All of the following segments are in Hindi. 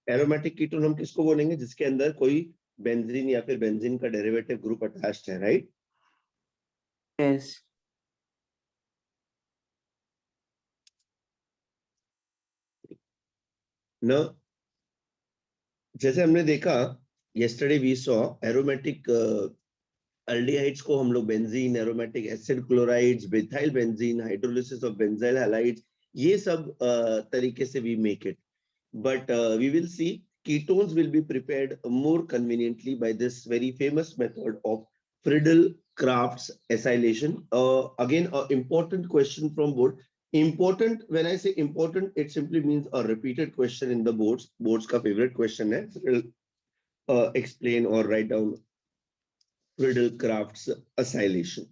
एरोमेटिक कीटोन हम किसको बोलेंगे? जिसके अंदर कोई बेंजीन या फिर बेंजीन का डेरिवेटिव ग्रुप अटैच्ड है, राइट? Yes. न जैसे हमने देखा yesterday we saw aromatic aldehydes को हम लोग benzene, aromatic acid chlorides, methyl benzene, hydrolysis of benzyl halides, ये सब तरीके से we make it. But we will see ketones will be prepared more conveniently by this very famous method of Friedel-Crafts acylation. Again, an important question from board. Important, when I say important, it simply means a repeated question in the boards. Boards का favorite question है. Explain or write down Friedel-Crafts acylation.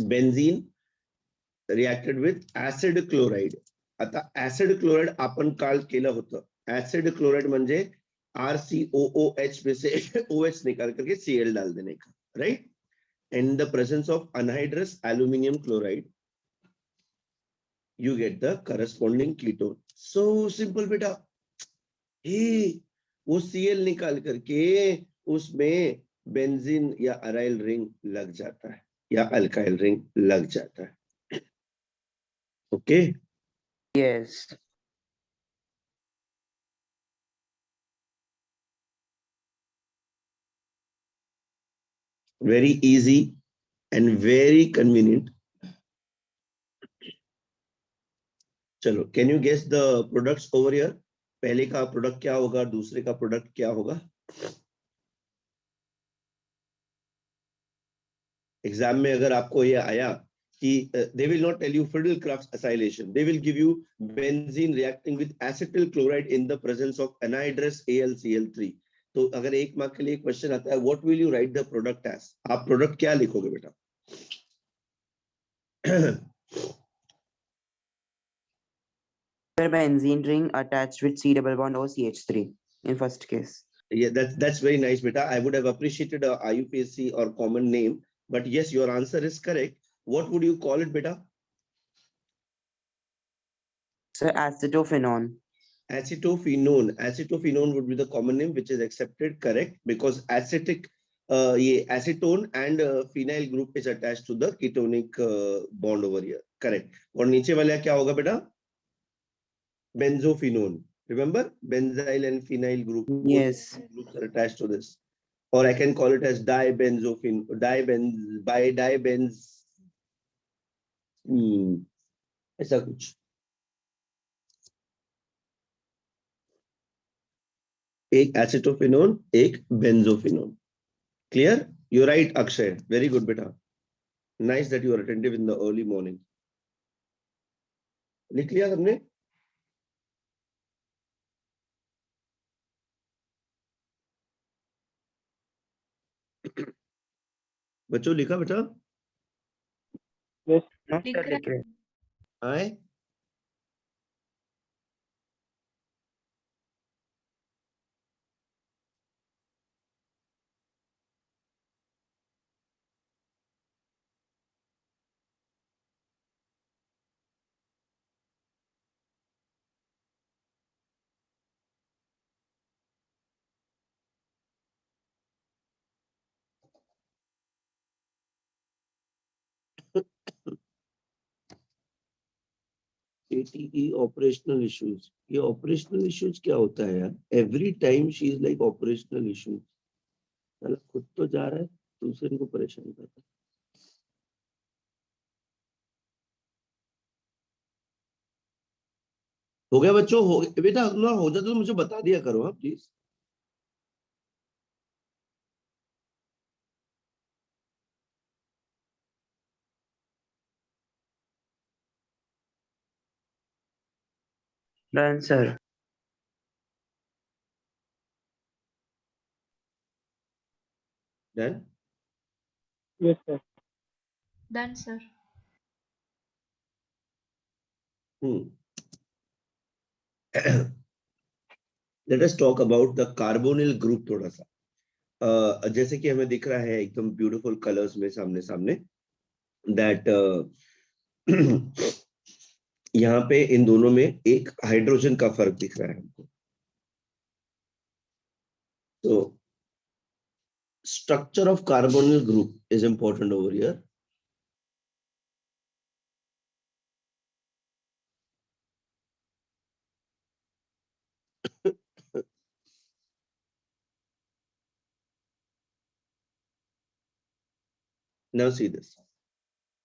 Benzene reacted with acid chloride. आता acid chloride आपण काल केलं होतं. Acid chloride म्हणजे RCOOH में से OH निकाल करके Cl डाल देने का, right? In the presence of anhydrous aluminum chloride, you get the corresponding ketone. So simple बेटा. हे वो Cl निकाल करके उसमें बेंजीन या अराइल रिंग लग जाता है या अल्काइल रिंग लग जाता है. Okay? Yes. Very easy and very convenient. चलो, can you guess the products over here? पहले का प्रोडक्ट क्या होगा, दूसरे का प्रोडक्ट क्या होगा? एग्जाम में अगर आपको ये आया कि they will not tell you Friedel-Crafts acylation, they will give you benzene reacting with acetyl chloride in the presence of anhydrous AlCl3. तो अगर एक मार्क के लिए क्वेश्चन आता है, what will you write the product as? आप प्रोडक्ट क्या लिखोगे बेटा? Benzene ring attached with C double bond OCH3 in first case. Yeah, that's very nice, beta. I would have appreciated a IUPAC or common name, but yes, your answer is correct. What would you call it, beta? Sir, acetophenone. Acetophenone. Acetophenone would be the common name, which is accepted, correct, because acetic, acetone and phenyl group is attached to the ketonic bond over here, correct. और नीचे वाला क्या होगा बेटा? Benzophenone. Remember, benzyl and phenyl group. Yes. Groups are attached to this. Or I can call it as dibenz, ऐसा कुछ. एक acetophenone, एक benzophenone. Clear? You're right, Akshay. Very good, beta. Nice that you are attentive in the early morning. लिख लिया तुमने? बच्चों लिखा बेटा? Yes. Not sir, आए? ATE operational issues. ये operational issues क्या होता है यार? Every time she is like operational issues. मतलब खुद तो जा रहा है, दूसरे को परेशान करता है. हो गया बच्चों? हो गया बेटा? ना हो जाता तो मुझे बता दिया करो आप please. Done, sir. Done? Yes, sir. Done, sir. Let us talk about the carbonyl group थोड़ा सा. जैसे कि हमें दिख रहा है एकदम ब्यूटीफुल कलर्स में सामने सामने that यहाँ पे इन दोनों में एक हाइड्रोजन का फर्क दिख रहा है हमको. So structure of carbonyl group is important over here. Now see this.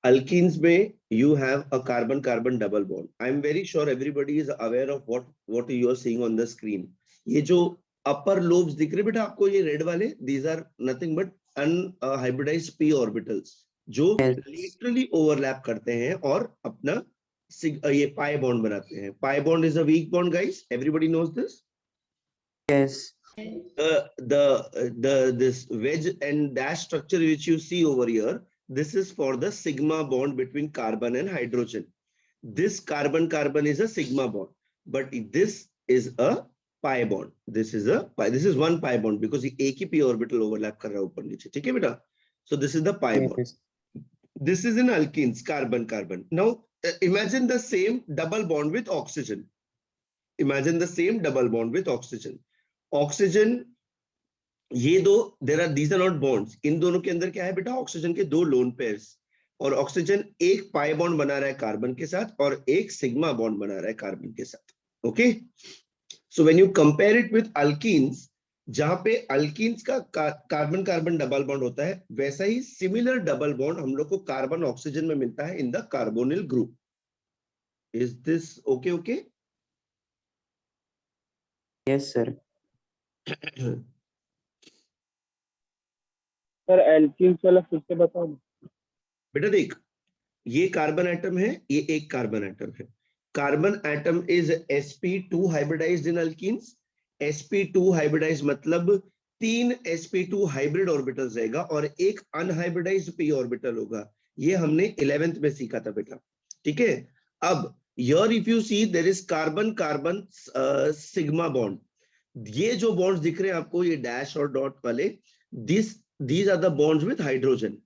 Alkenes में you have a carbon-carbon double bond. I'm very sure everybody is aware of what you are seeing on the screen. ये जो upper lobes दिख रहे बेटा आपको ये red वाले, these are nothing but unhybridized p orbitals जो literally overlap करते हैं और अपना ये pi bond बनाते हैं. Pi bond is a weak bond, guys. Everybody knows this. Yes. This wedge and dash structure which you see over here, this is for the sigma bond between carbon and hydrogen. This carbon-carbon is a sigma bond, but this is a pi bond. This is one pi bond because ये एक ही p orbital overlap कर रहा है ऊपर नीचे. ठीक है बेटा? So this is the pi bond. This is in alkenes, carbon-carbon. Now imagine the same double bond with oxygen. Imagine the same double bond with oxygen. Oxygen ये दो these are not bonds. इन दोनों के अंदर क्या है बेटा? ऑक्सीजन के दो लोन पेयर्स और ऑक्सीजन एक पाई बॉन्ड बना रहा है कार्बन के साथ और एक सिग्मा बॉन्ड बना रहा है कार्बन के साथ. Okay, so when you compare it with alkenes, जहां पे अल्कीन्स का कार्बन कार्बन डबल बॉन्ड होता है, वैसा ही सिमिलर डबल बॉन्ड हम लोग को कार्बन ऑक्सीजन में मिलता है in the carbonyl group. Is this okay? Okay, yes sir. Sir alkenes वाला फिर से बताओ बेटा. देख, ये कार्बन एटम है, ये एक कार्बन एटम है. Carbon atom is sp2 hybridized in alkenes. sp2 hybridized मतलब 3 sp2 हाइब्रिड ऑर्बिटल्स रहेगा और एक अनहाइब्रिडाइज्ड p ऑर्बिटल होगा. ये हमने 11th में सीखा था बेटा. ठीक है, अब here if you see there is carbon carbon sigma bond. ये जो बॉन्ड्स दिख रहे हैं आपको, ये डैश और डॉट वाले, these are the bonds with hydrogen.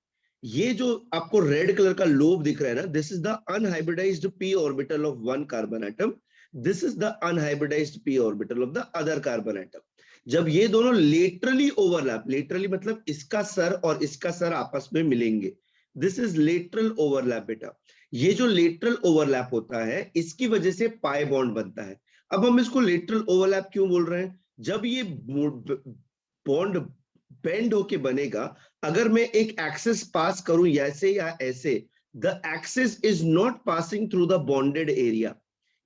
ये जो आपको रेड कलर का लोब दिख रहा है ना, this is the unhybridised p orbital of one carbon atom. This is the unhybridised p orbital of the other carbon atom. जब ये दोनों लेटरली ओवरलैप, लेटरली मतलब इसका सर और इसका सर आपस में मिलेंगे, दिस इज लेटरल ओवरलैप बेटा. ये जो लेटरल ओवरलैप होता है, इसकी वजह से पाई बॉन्ड बनता है. अब हम इसको लेटरल ओवरलैप क्यों बोल रहे हैं? जब ये बॉन्ड बेंड होके बनेगा, अगर मैं एक एक्सिस पास करूं ऐसे या ऐसे, the axis is not passing through the bonded area.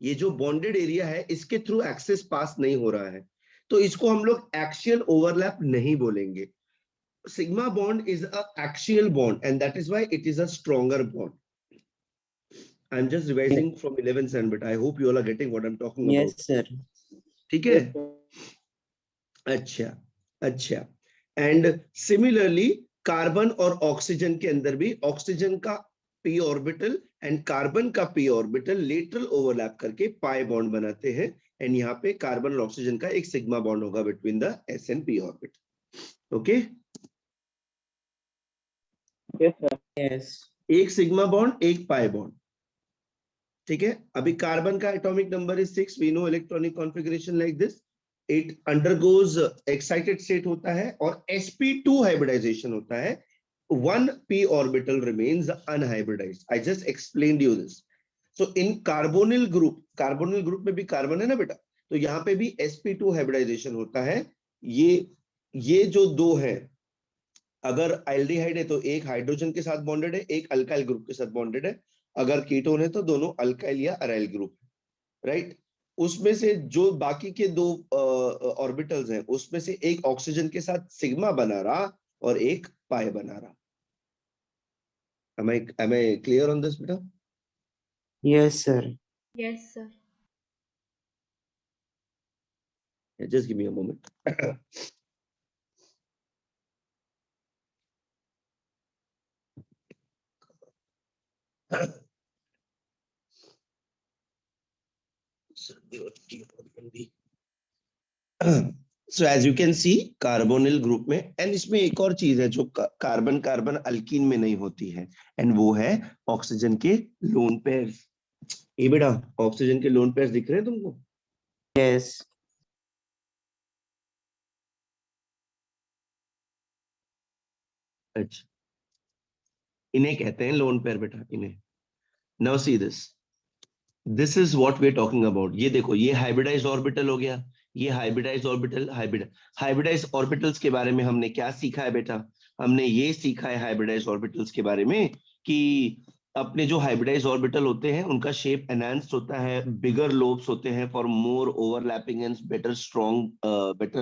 ये जो बॉन्डेड एरिया है, इसके थ्रू एक्सिस पास नहीं हो रहा है, तो इसको हम लोग एक्सियल ओवरलैप नहीं बोलेंगे. Sigma bond is a axial bond and that is why it is a stronger bond. I am just revising from 11th standard, but I hope you all are getting what I'm talking about. Yes sir. ठीक है? अच्छा अच्छा. एंड सिमिलरली कार्बन और ऑक्सीजन के अंदर भी ऑक्सीजन का p ऑर्बिटल एंड कार्बन का p ऑर्बिटल लेटरल ओवरलैप करके पाई बॉन्ड बनाते हैं. एंड यहाँ पे कार्बन और ऑक्सीजन का एक सिग्मा बॉन्ड होगा between the s and p orbital. Okay, yes sir. Yes. एक सिग्मा बॉन्ड, एक पाई बॉन्ड. ठीक है, अभी कार्बन का atomic number is 6. We know electronic configuration like this. It undergoes excited state होता है और sp2 hybridization होता है. One p orbital remains unhybridized. I just explained you this. So in carbonyl group में भी कार्बन है ना बेटा, तो यहाँ पे भी sp2 hybridization होता है. ये जो दो है, अगर एल्डिहाइड है तो एक हाइड्रोजन के साथ बॉन्डेड है, एक अल्काइल ग्रुप के साथ बॉन्डेड है. अगर कीटोन है तो दोनों अल्काइल या अराइल ग्रुप, राइट? उसमें से जो बाकी के दो ऑर्बिटल्स हैं, उसमें से एक ऑक्सीजन के साथ सिग्मा बना रहा और एक पाई बना रहा. am I clear on this बेटा? Yes sir. Yes, sir. Just give me a moment. So as you can see, carbonyl group में, and इसमें एक और चीज है जो कार्बन कार्बन अल्कीन में नहीं होती है, एंड वो है ऑक्सीजन के लोन पेयर्स. ये बेटा ऑक्सीजन के लोन पेयर्स दिख रहे हैं तुमको? Yes. अच्छा, इन्हें कहते हैं लोन पेयर बेटा, इन्हें। Now see this is what we are talking about. ये देखो, ये हाइब्रिडाइज्ड ऑर्बिटल हो गया, ये हाइब्रिडाइज्ड ऑर्बिटल। हाइब्रिडाइज्ड ऑर्बिटल्स के बारे में हमने क्या सीखा है बेटा? हमने ये सीखा है हाइब्रिडाइज्ड ऑर्बिटल्स के बारे में कि अपने जो हाइब्रिडाइज्ड ऑर्बिटल होते हैं उनका शेप एनहांस्ड होता है, बिगर लोब्स होते हैं for more overlapping and better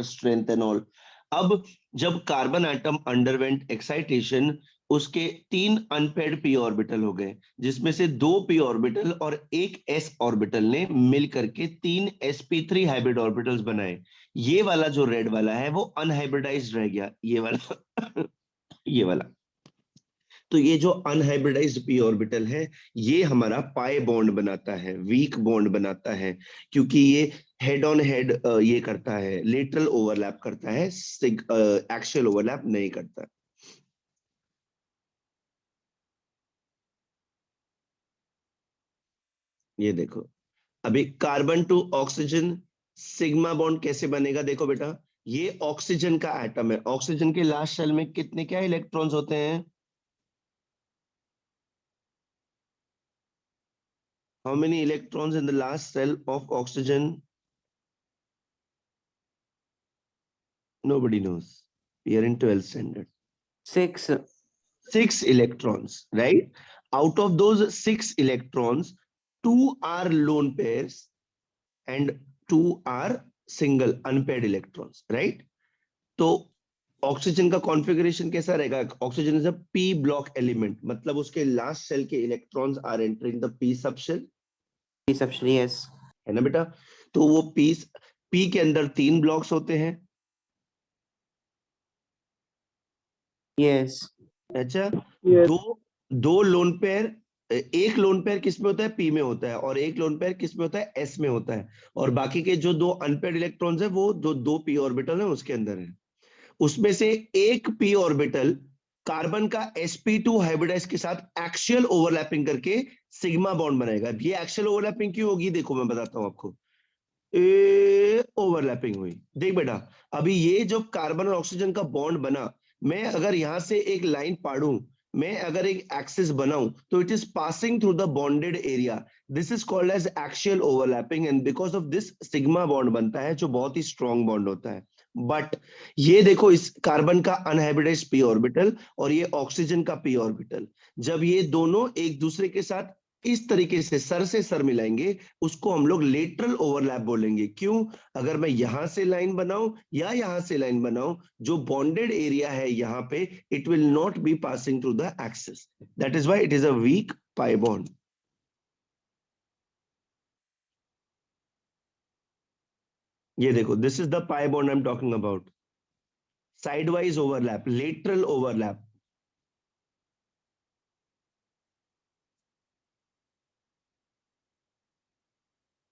strength and all. अब जब कार्बन एटम अंडरवेंट एक्साइटेशन, उसके 3 अनपेयर्ड पी ऑर्बिटल हो गए, जिसमें से 2 पी ऑर्बिटल और एक एस ऑर्बिटल ने मिल करके 3 sp3 हाइब्रिड ऑर्बिटल्स बनाए। ये वाला जो रेड वाला है वो अनहाइब्रिडाइज्ड रह गया, ये वाला ये वाला। तो ये जो अनहाइब्रिडाइज्ड पी ऑर्बिटल है, ये हमारा पाई बॉन्ड बनाता है, वीक बॉन्ड बनाता है, क्योंकि ये हेड ऑन हेड ये करता है, लेटरल ओवरलैप करता है, एक्सियल ओवरलैप नहीं करता। ये देखो, अभी carbon to oxygen sigma bond कैसे बनेगा, देखो बेटा। ये ऑक्सीजन का एटम है, ऑक्सीजन के लास्ट शेल में कितने क्या इलेक्ट्रॉन्स होते हैं? How many electrons in the last shell of oxygen? Nobody knows. We are in 12th standard. 6. 6 electrons, right? Out of those 6 electrons, 2 are lone pairs and 2 are single unpaired electrons, right? तो ऑक्सीजन का कॉन्फ़िगरेशन कैसा रहेगा? Oxygen is a p block element, मतलब उसके लास्ट शेल के electrons are entering the p subshell, P subshell, yes. है ना बेटा? तो वो पी के अंदर 3 ब्लॉक्स होते हैं। Yes. अच्छा, Yes. दो लोन पेयर, एक लोन पेयर किस में होता है? पी में होता है, और एक लोन पेयर किस में होता है? एस में होता है। और बाकी के जो 2 अनपेयर्ड इलेक्ट्रॉन्स है वो जो 2 पी ऑर्बिटल है उसके अंदर है। उसमें से एक पी ऑर्बिटल कार्बन का sp2 हाइब्रिडाइज के साथ एक्सियल ओवरलैपिंग करके सिग्मा बॉन्ड बनाएगा। ये एक्सियल ओवरलैपिंग क्यों होगी, देखो मैं बताता हूं आपको। ओवरलैपिंग हुई, देख बेटा। अभी ये जो कार्बन और ऑक्सीजन का बॉन्ड बना, मैं अगर यहां से एक लाइन पाड़ूं, मैं अगर एक एक्सिस बनाऊं, तो it is passing through the bonded area. This is called as axial overlapping, and because of this sigma bond बनता है, जो बहुत ही स्ट्रॉन्ग बॉन्ड होता है। बट ये देखो, इस कार्बन का अनहाइब्रिडाइज्ड पी ऑर्बिटल और ये ऑक्सीजन का पी ऑर्बिटल, जब ये दोनों एक दूसरे के साथ इस तरीके से सर मिलाएंगे, उसको हम लोग लेटरल ओवरलैप बोलेंगे। क्यों? अगर मैं यहां से लाइन बनाऊं या यहां से लाइन बनाऊं, जो बॉन्डेड एरिया है यहां पे, it will not be passing through the axis. That is why it is a week pi bond. ये देखो, this is the pi bond I am talking about. Sideways overlap, lateral overlap.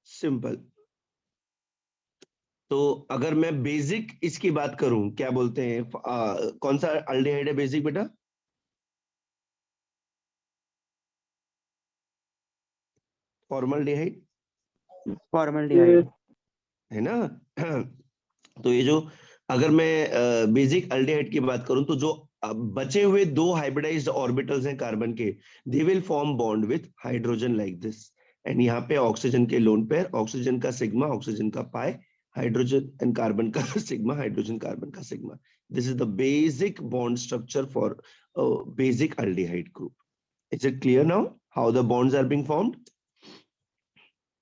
Simple. तो अगर मैं बेसिक इसकी बात करूं, क्या बोलते हैं, कौन सा अल्डिहाइड है बेसिक बेटा? Formaldehyde Formaldehyde. है ना? तो ये जो, अगर मैं बेसिक अल्डिहाइड की बात करूं, तो जो बचे हुए 2 हाइब्रिडाइज्ड ऑर्बिटल्स हैं कार्बन के, they will form bond with hydrogen like this. And यहाँ पे ऑक्सीजन के लोन पेयर, ऑक्सीजन का सिग्मा, ऑक्सीजन का पाई, हाइड्रोजन एंड कार्बन का सिग्मा, हाइड्रोजन कार्बन का sigma. This is the basic bond structure for basic aldehyde group. Is it clear now how the bonds are being formed?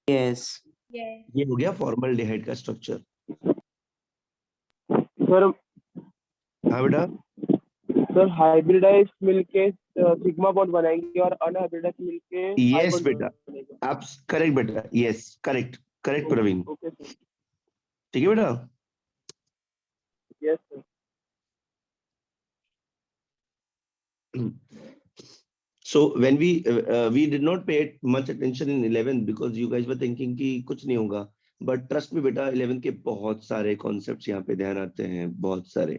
Yes. Yes. ये हो गया फॉर्मल्डिहाइड का स्ट्रक्चर। सर हाँ बेटा। सर हाइब्रिडाइज मिलके सिग्मा बॉन्ड बनाएंगे और अनहाइब्रिडाइज मिलके पाई यस बॉन्ड बेटा, बनेगा। आप करेक्ट बेटा, yes correct, correct Praveen. Okay sir. ठीक है बेटा। Yes sir. So when we did not pay much attention in 11 because you guys were thinking कि कुछ नहीं होगा, but trust me बेटा, 11 के बहुत सारे concepts यहाँ पे ध्यान आते हैं, बहुत सारे।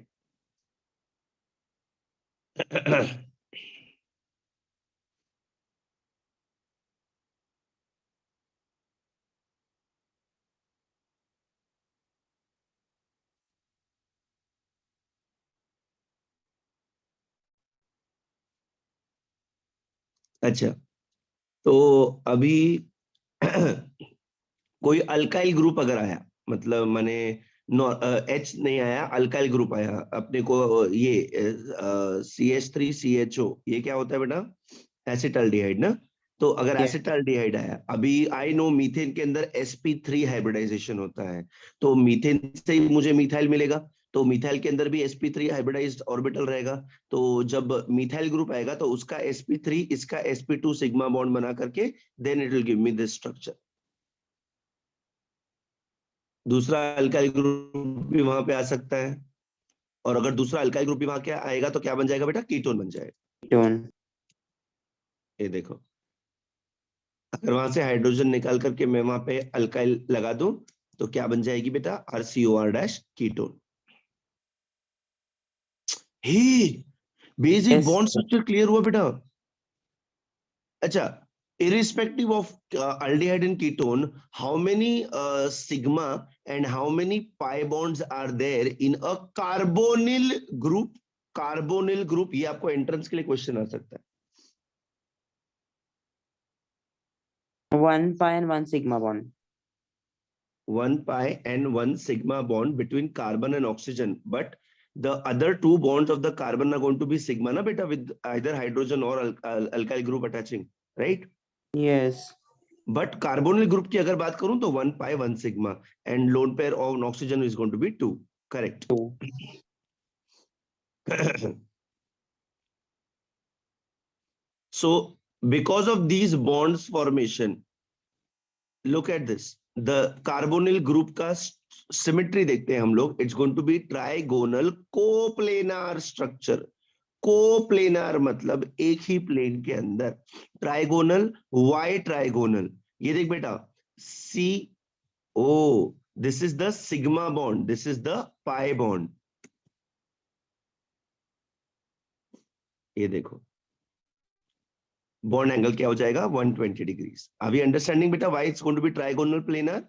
अच्छा, तो अभी कोई अल्काइल ग्रुप अगर आया, मतलब माने H नहीं आया, अल्काइल ग्रुप आया अपने को, ये CH3CHO, ये क्या होता है बेटा? एसिटाल्डिहाइड ना। तो अगर Yeah. एसिटाल्डिहाइड आया, अभी आई नो मीथेन के अंदर sp3 हाइब्रिडाइजेशन होता है, तो मीथेन से ही मुझे मिथाइल मिलेगा, तो मिथाइल के अंदर भी sp3 हाइब्रिडाइज्ड ऑर्बिटल रहेगा। तो जब मिथाइल ग्रुप आएगा तो उसका sp3 इसका sp2 सिग्मा बॉन्ड बना करके then it will give me this structure. दूसरा अल्काइल ग्रुप भी वहां पे आ सकता है, और अगर दूसरा अल्काइल ग्रुप भी वहां क्या आएगा तो क्या बन जाएगा बेटा? कीटोन बन जाएगा। Ketone. ये देखो, अगर वहां से हाइड्रोजन निकाल करके मैं वहां पे अल्काइल लगा दूं तो क्या बन जाएगी बेटा? RCOR dash ketone. Hey, basic Yes. Bond structure clear हुआ बेटा? अच्छा, irrespective of aldehyde and ketone, how many sigma and how many pi bonds are there in a carbonyl group? Carbonyl group, ये आपको एंट्रेंस के लिए क्वेश्चन आ सकता है। 1 pi and 1 sigma bond. 1 pi and 1 sigma bond between carbon and oxygen, but the other two bonds of the carbon are going to be sigma na beta, with either hydrogen or alkyl group attaching, right? Yes. But carbonyl group की अगर बात करूं तो 1 pi 1 sigma and lone pair of oxygen is going to be 2, correct? 2. So because of these bonds formation, look at this, the carbonyl group का symmetry देखते हैं हम लोग, it's going to be trigonal coplanar structure। Coplanar मतलब एक ही प्लेन के अंदर, ट्राइगोनल, वाई ट्राइगोनल। ये देख बेटा, C O, this is the sigma bond, this is the pi bond. ये देखो, बॉन्ड एंगल क्या हो जाएगा? 120 डिग्रीज। आर वी अंडरस्टैंडिंग बेटा why it's going to be trigonal planar?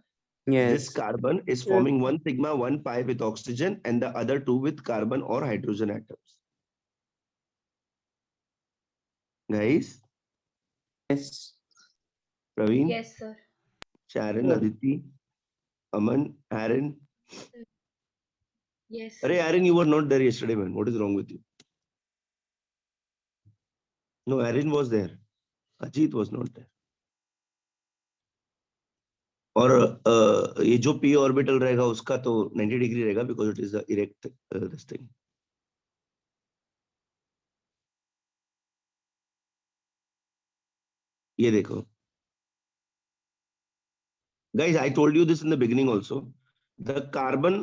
This Yes. carbon is forming one sigma, one pi with oxygen, and the other two with carbon or hydrogen atoms. Guys, Yes. Praveen, Yes, sir. Sharon, Sure. Aditi, Aman, Aaron. Yes. Arey, Aaron, you were not there yesterday, man. What is wrong with you? No, Aaron was there. Ajit was not there. और ये जो p ऑर्बिटल रहेगा उसका तो 90 डिग्री रहेगा, because it is the erect this thing. ये देखो guys, I told you this in the beginning also, the carbon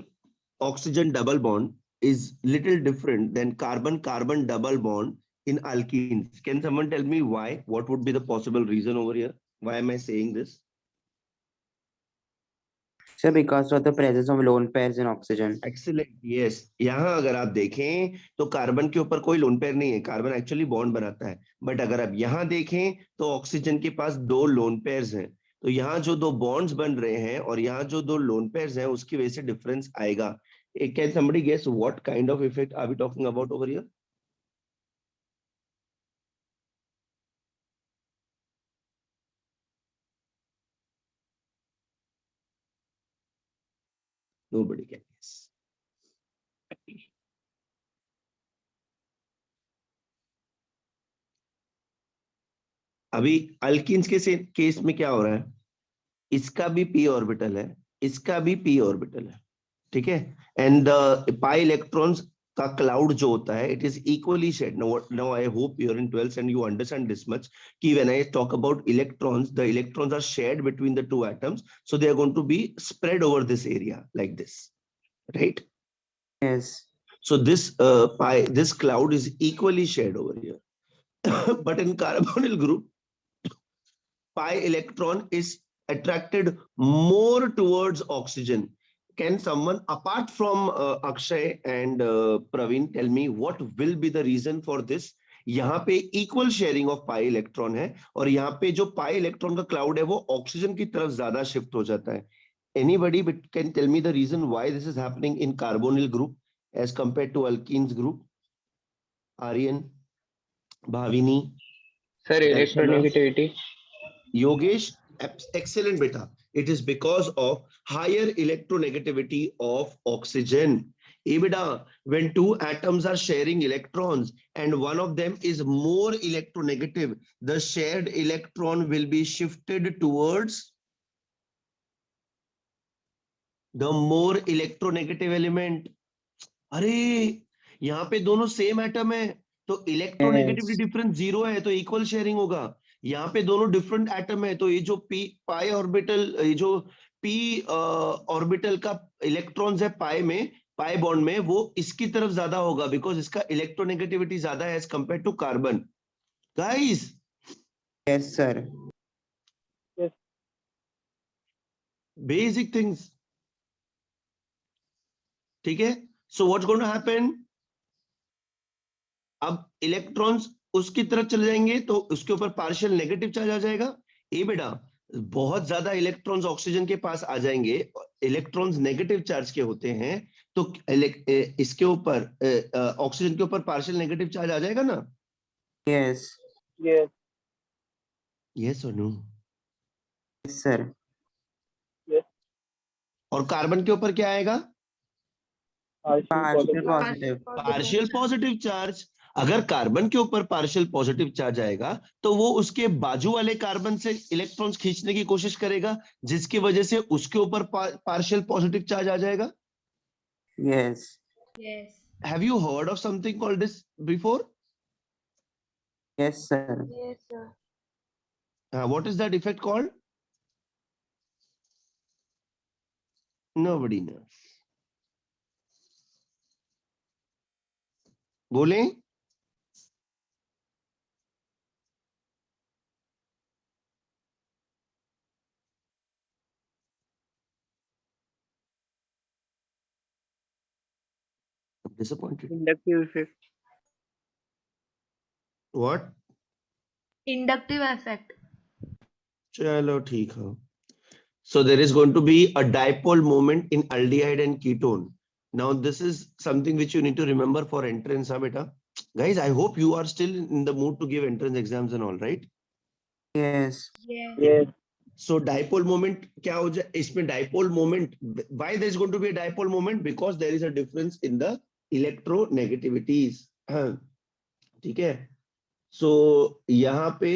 oxygen double bond is little different than carbon carbon double bond in alkenes. Can someone tell me why? What would be the possible reason over here? Why am I saying this? So because of the presence of lone pairs in oxygen. Excellent, yes. यहाँ अगर आप देखें तो कार्बन के ऊपर कोई लोन पेयर नहीं है, कार्बन एक्चुअली बॉन्ड बनाता है। बट अगर आप यहाँ देखें तो ऑक्सीजन के पास दो लोन पेयर्स हैं, तो यहाँ जो दो बॉन्ड्स बन रहे हैं और यहाँ जो दो लोन पेयर्स हैं उसकी वजह से डिफरेंस आएगा। Can somebody guess what kind of effect are we talking about over here? Nobody can guess. अभी अल्कीन्स के केस में क्या हो रहा है? इसका भी p ऑर्बिटल है, इसका भी p ऑर्बिटल है, ठीक है? एंड द पाई इलेक्ट्रॉन्स का क्लाउड जो होता है it is equally shared. Now I hope you are in 12th and you understand this much कि when I talk about electrons, the electrons are shared between the two atoms, so they are going to be spread over this area like this, right? Yes. So this this cloud is equally shared over here. But in carbonyl group, pi electron is attracted more towards oxygen. Can someone apart from Akshay and Praveen tell me what will be the reason for this? यहाँ पे equal sharing of pi electron है और यहाँ पे जो पाई इलेक्ट्रॉन का क्लाउड है वो ऑक्सीजन की तरफ ज्यादा शिफ्ट हो जाता है। Anybody can tell me the reason why this is happening in carbonyl group as compared to alkenes group? Aryan, Bhavini, Sir, electronegativity. Yogesh, excellent beta. It is because of higher electronegativity of oxygen. Beta, when two atoms are sharing electrons and one of them is more electronegative, the shared electron will be shifted towards the more electronegative element. अरे यहाँ पे दोनों सेम एटम है तो इलेक्ट्रोनेगेटिविटी डिफरेंस 0 है तो इक्वल शेयरिंग होगा. यहाँ पे दोनों डिफरेंट एटम है तो ये जो पी पाई ऑर्बिटल, ये जो पी ऑर्बिटल का इलेक्ट्रॉन्स है पाई बॉन्ड में, वो इसकी तरफ ज्यादा होगा बिकॉज इसका इलेक्ट्रोनेगेटिविटी ज्यादा है as compare to carbon. Guys, Yes, sir. Basic things. ठीक है. So what's going to happen, अब इलेक्ट्रॉन्स उसकी तरफ चले जाएंगे तो उसके ऊपर पार्शियल नेगेटिव चार्ज आ जाएगा. ए बेटा, बहुत ज्यादा इलेक्ट्रॉन्स ऑक्सीजन के पास आ जाएंगे, इलेक्ट्रॉन्स नेगेटिव चार्ज के होते हैं तो इसके ऊपर ऑक्सीजन के ऊपर पार्शियल नेगेटिव चार्ज आ जाएगा ना. Yes. Yes. यस और नो. Yes, sir. और कार्बन के ऊपर क्या आएगा? Partial positive. Partial positive charge. अगर कार्बन के ऊपर पार्शियल पॉजिटिव चार्ज आएगा तो वो उसके बाजू वाले कार्बन से इलेक्ट्रॉन्स खींचने की कोशिश करेगा जिसकी वजह से उसके ऊपर पार्शियल पॉजिटिव चार्ज आ जाएगा. Yes. Yes. Have you heard of something called this before? Yes, sir. Yes, sir. What is that effect called? Nobody knows. बोलें? I'm disappointed. Inductive effect. What? Inductive effect. चलो ठीक है. So there is going to be a dipole moment in aldehyde and ketone. Now this is something which you need to remember for entrance, huh, beta? Guys, I hope you are still in the mood to give entrance exams and all, right? Yes. Yes. Yes. So dipole moment क्या हो जाए इसमें? dipole moment, why there is going to be a dipole moment? Because there is a difference in the electronegativities. ठीक है. So यहाँ पे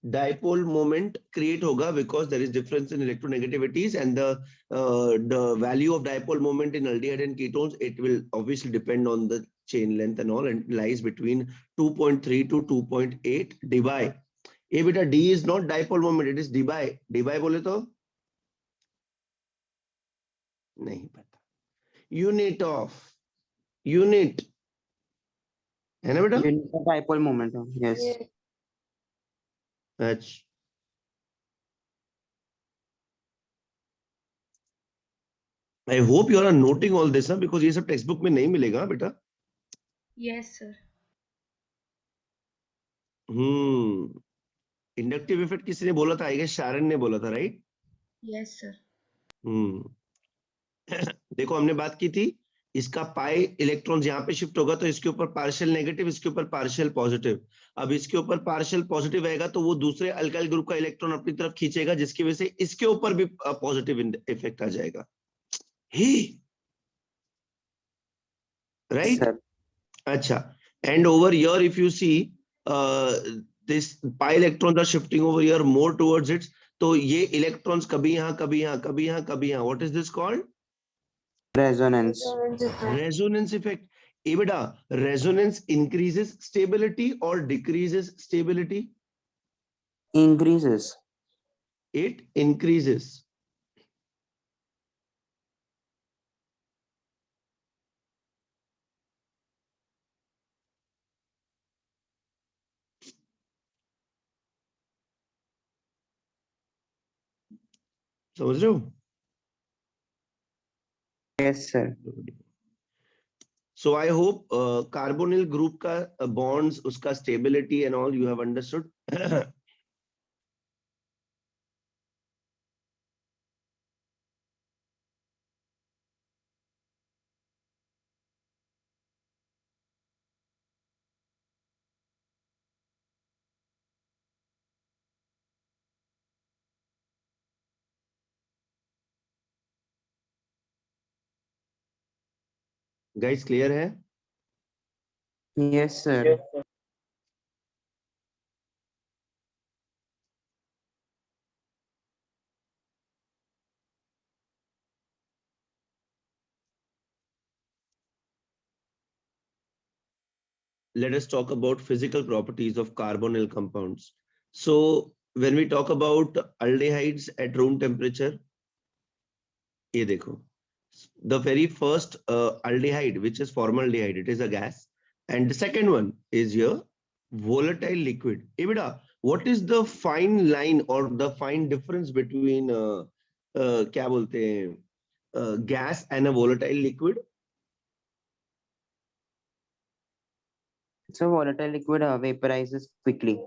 dipole moment create होगा because there is difference in electronegativities and the value of dipole moment in aldehyde and ketones, it will obviously depend on the chain length and all, and lies between 2.3 to 2.8 dBi. ए बेटा, D is not dipole moment, it is dBi. dBi बोले तो नहीं पता. यूनिट है ना बेटा? Unit of dipole moment. Yes. Yes. अच्छा. I hope you are noting all this, ना, because ये सब टेक्स्ट बुक में नहीं मिलेगा बेटा. Yes, sir. इंडक्टिव इफेक्ट किसी ने बोला था? आई गेस शारन ने बोला था, राइट? Yes, sir. देखो हमने बात की थी, इसका पाई इलेक्ट्रॉन्स यहाँ पे शिफ्ट होगा तो इसके ऊपर पार्शियल नेगेटिव, इसके ऊपर पार्शियल पॉजिटिव. अब इसके ऊपर पार्शियल पॉजिटिव आएगा तो वो दूसरे अल्काइल ग्रुप का इलेक्ट्रॉन अपनी तरफ खींचेगा जिसकी वजह से इसके ऊपर भी पॉजिटिव इफेक्ट आ जाएगा. ही राइट? Sir. अच्छा. And over here, if you see, this pi electrons are shifting over here more towards it. तो ये electrons कभी यहाँ, कभी यहाँ, कभी यहाँ, कभी यहाँ. What is this called? Resonance. Resonance effect. ए बेटा, resonance increases stability or decreases stability? Increases. It increases. समझ रहे हो? Yes, sir. So I hope carbonyl group का bonds, उसका stability and all you have understood. Guys clear है? Yes, sir. Let us talk about physical properties of carbonyl compounds. So when we talk about aldehydes at room temperature, ये देखो, the very first aldehyde, which is formaldehyde, it is a gas, and the second one is your volatile liquid. Hey beta, what is the fine line or the fine difference between क्या बोलते हैं gas and a volatile liquid? So volatile liquid vaporizes quickly.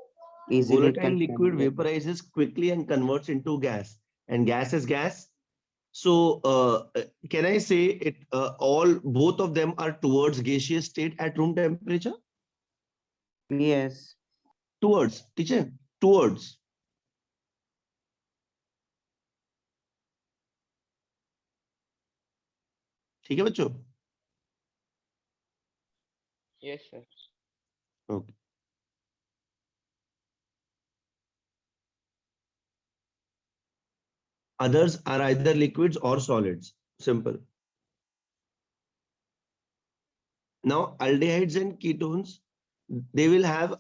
Easily it Volatile can liquid form. vaporizes quickly and converts into gas, and gas is gas. So can I say it both of them are towards gaseous state at room temperature? Yes. Towards, teacher, towards. ठीक है बच्चों? Yes, sir. Okay. Others are either liquids or solids. Simple. Now aldehydes and ketones, they will have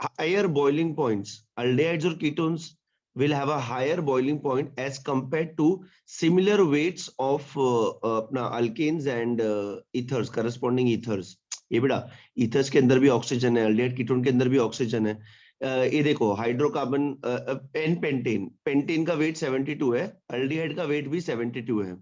higher boiling points. Aldehydes or ketones will have a higher boiling point as compared to similar weights of alkanes and ethers, corresponding ethers. ये बेटा ethers के अंदर भी ऑक्सीजन है, aldehyde ketone के अंदर भी ऑक्सीजन है. ये देखो हाइड्रोकार्बन एन पेंटेन, पेंटेन का वेट 72 है, अल्डिहाइड का वेट भी 72 है,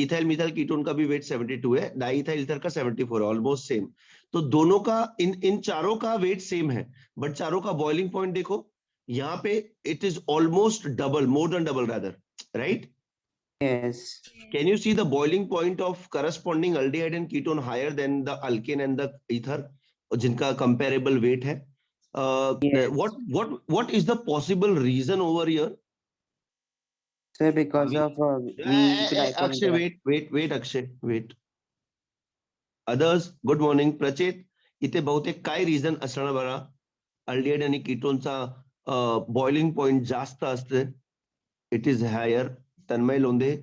इथाइल मिथाइल कीटोन का भी वेट 72 है, डाइइथाइल ईथर का 74 है, ऑलमोस्ट सेम. तो दोनों का इन चारों का वेट सेम है, बट चारों का बॉइलिंग पॉइंट देखो, यहाँ पे it is almost double, more than double rather, right? Yes. Can you see the boiling point of corresponding aldehyde and ketone higher than the alkane and the ether, जिनका comparable weight है? Yes. What is the possible reason over here? Sir, because Avi- of weak dipole Akshay, interaction. wait, Akshay, wait. Others, good morning. प्रचेत, इथे बहुतेक काय रिझन असणार बरा अल्डिहाइड आणि कीटोनचा बॉइलिंग पॉइंट जास्त असते? It is higher. Tanmay Londhe,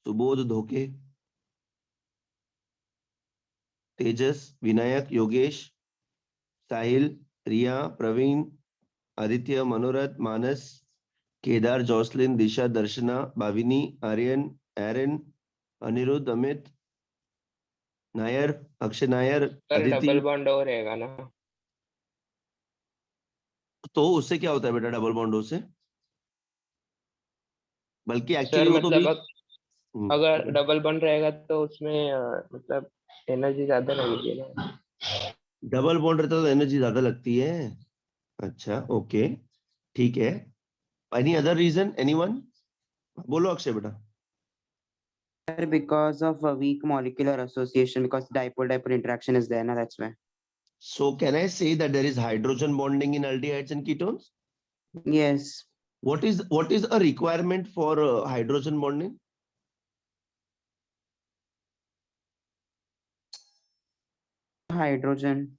Subodh Dhoke, Tejas, Vinayak, Yogesh, Sahil, Riya, Pravin, Aditya, Manorath, Manas, Kedar, Jocelyn, Disha, Darshana, Bhavini, Aryan, Aaron, Aniruddha, Amit, Nair, Akshay Nair, sir double Aditi. Bond हो रहेगा ना? तो उससे क्या होता है बेटा डबल बॉन्डों से? बल्कि सर एक्चुअली वो तो मतलब भी अगर डबल बॉन्ड रहेगा तो उसमें मतलब एनर्जी ज्यादा लगेगी ना? डबल बॉन्ड रहता है तो एनर्जी ज्यादा लगती है. अच्छा, ओके, ठीक है. Any other reason, anyone? बोलो अक्षय बेटा. Sir, because of a weak molecular association, because dipole-dipole interaction is there, na, that's why. So can I say that there is hydrogen bonding in aldehydes and ketones? Yes. What is a requirement for hydrogen bonding? Hydrogen.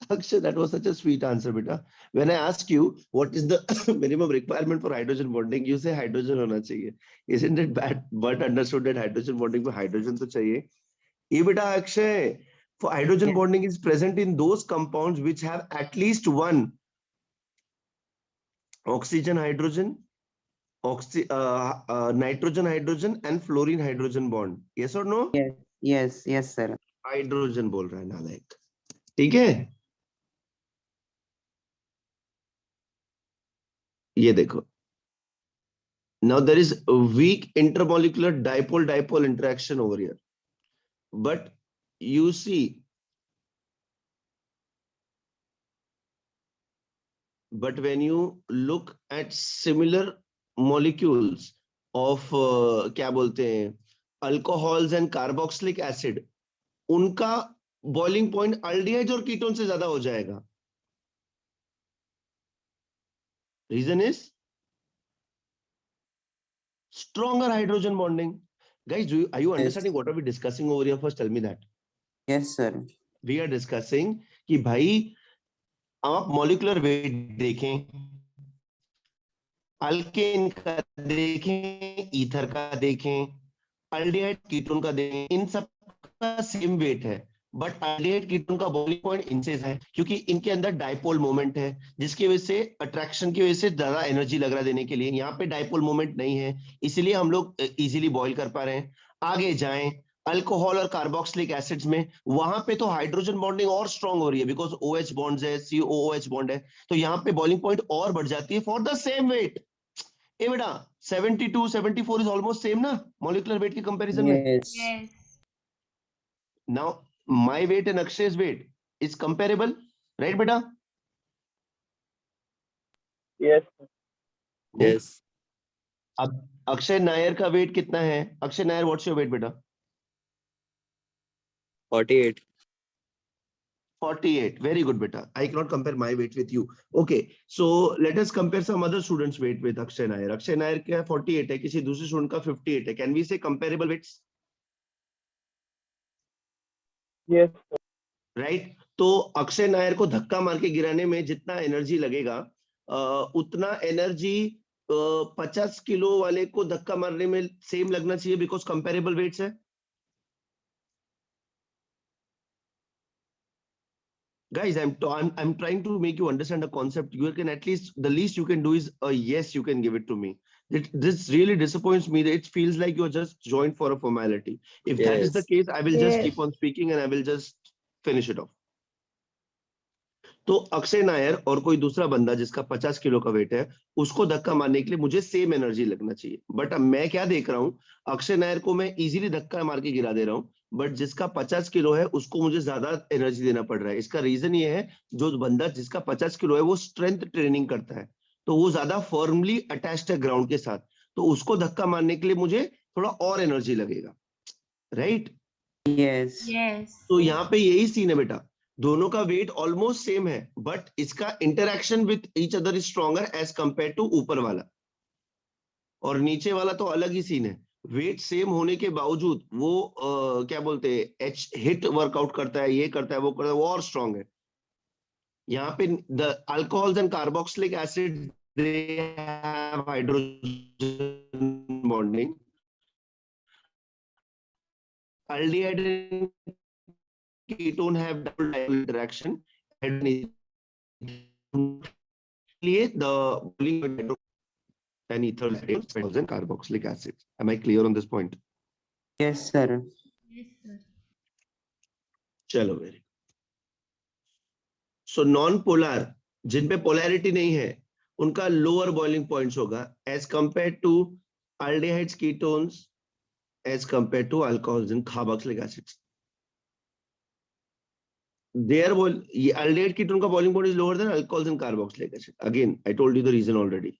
Akshay, that was such a sweet answer, beta. When I ask you what is the minimum requirement for hydrogen bonding, you say hydrogen होना चाहिए. Isn't it bad? But understood that hydrogen bonding में hydrogen तो चाहिए. ये बेटा Akshay, for hydrogen Yes. bonding is present in those compounds which have at least one oxygen hydrogen, nitrogen hydrogen and fluorine hydrogen bond. Yes or no? Yes. Yes. Yes, sir. Hydrogen बोल रहा है नालायक. ठीक है, ये देखो. Now there is a weak intermolecular dipole-dipole interaction over here. But you see, but when you look at similar molecules of क्या बोलते हैं alcohols and carboxylic acid, उनका बॉइलिंग पॉइंट अल्डिहाइड और कीटोन से ज्यादा हो जाएगा. Reason is Stronger hydrogen bonding. Guys, are you Yes. understanding what are we discussing over here? First, tell me that. Yes, sir. We are discussing कि भाई आप molecular weight देखें, अल्केन का देखें, ईथर का देखें, अल्डिहाइड कीटोन का देखें, इन सब का सेम वेट है, बट अल्डिहाइड कीटोन का बॉइलिंग पॉइंट इनसे है, क्योंकि इनके अंदर डाइपोल मोमेंट है, जिसकी वजह से अट्रैक्शन की वजह से ज्यादा एनर्जी लग रहा है देने के लिए। यहाँ पे डाइपोल मोमेंट नहीं है, इसीलिए हम लोग इजीली बॉइल कर पा रहे हैं। आगे जाएं अल्कोहल और कार्बोक्सिलिक एसिड्स में, वहां पे तो हाइड्रोजन बॉन्डिंग और स्ट्रांग हो रही है, बिकॉज OH बॉन्ड्स है, COOH बॉन्ड है, तो यहाँ पे बॉइलिंग पॉइंट और बढ़ जाती है फॉर द सेम वेट। ए बेटा 72 74 इज ऑलमोस्ट सेम ना मॉलिक्यूलर वेट के कंपैरिजन में। Yes. Yes. Now my weight and Akshay's weight is comparable, right बेटा? Yes. Yes. अब अक्षय नायर का वेट कितना है? Akshay Nair what's your weight बेटा? 48. 48. Very good beta. I cannot compare my weight with you. Okay, so let us compare some other students' weight with Akshay Nair. Akshay Nair क्या 48 है, किसी दूसरे स्टूडेंट का 58 है. Can we say comparable weights? Yes. Right? तो अक्षय नायर को धक्का मार के गिराने में जितना एनर्जी लगेगा, उतना एनर्जी 50 किलो वाले को धक्का मारने में सेम लगना चाहिए, बिकॉज कंपेरेबल वेट्स है. Guys, I'm trying to make you understand a concept. You can at least, the least you can do is a yes, you can give it to me. This really disappoints me. It feels like you're just joined for a formality. If that is the Yes. case, I will just Yes. keep on speaking and I will just finish it off. तो अक्षय नायर और कोई दूसरा बंदा जिसका 50 किलो का वेट है, उसको धक्का मारने के लिए मुझे सेम एनर्जी लगना चाहिए. बट अब मैं क्या देख रहा हूं, अक्षय नायर को मैं इजीली धक्का मार के गिरा दे रहा हूं, बट जिसका 50 किलो है उसको मुझे ज्यादा एनर्जी देना पड़ रहा है. इसका रीजन ये है, जो बंदा जिसका 50 किलो है वो स्ट्रेंथ ट्रेनिंग करता है, तो वो ज्यादा फर्मली अटैच्ड है ग्राउंड के साथ, तो उसको धक्का मारने के लिए मुझे थोड़ा और एनर्जी लगेगा, राइट? Yes. Yes. तो यहाँ पे यही सीन है बेटा, दोनों का वेट ऑलमोस्ट सेम है, बट इसका interaction with each other is stronger as compare to ऊपर वाला, और नीचे वाला तो अलग ही सीन है. वेट सेम होने के बावजूद वो क्या बोलते हैं, एच हिट वर्कआउट करता है, ये करता है, वो करता है, वो और स्ट्रॉन्ग है. यहाँ पे the alcohols and carboxylic acid they have hydrogen bonding. Aldehyde and ketone have double dipole interaction. The bowling and ethyl and carboxylic acid. Am I clear on this point? Yes, sir. Yes, sir. चलो वेरी. सो नॉन पोलर जिन पे पोलैरिटी नहीं है उनका लोअर बॉइलिंग पॉइंट्स होगा as compare to aldehydes, ketones, as compared to alcohols and carboxylic acids. Their aldehyde ketone ka boiling point is lower than alcohols and carboxylic acid. Again, I told you the reason already.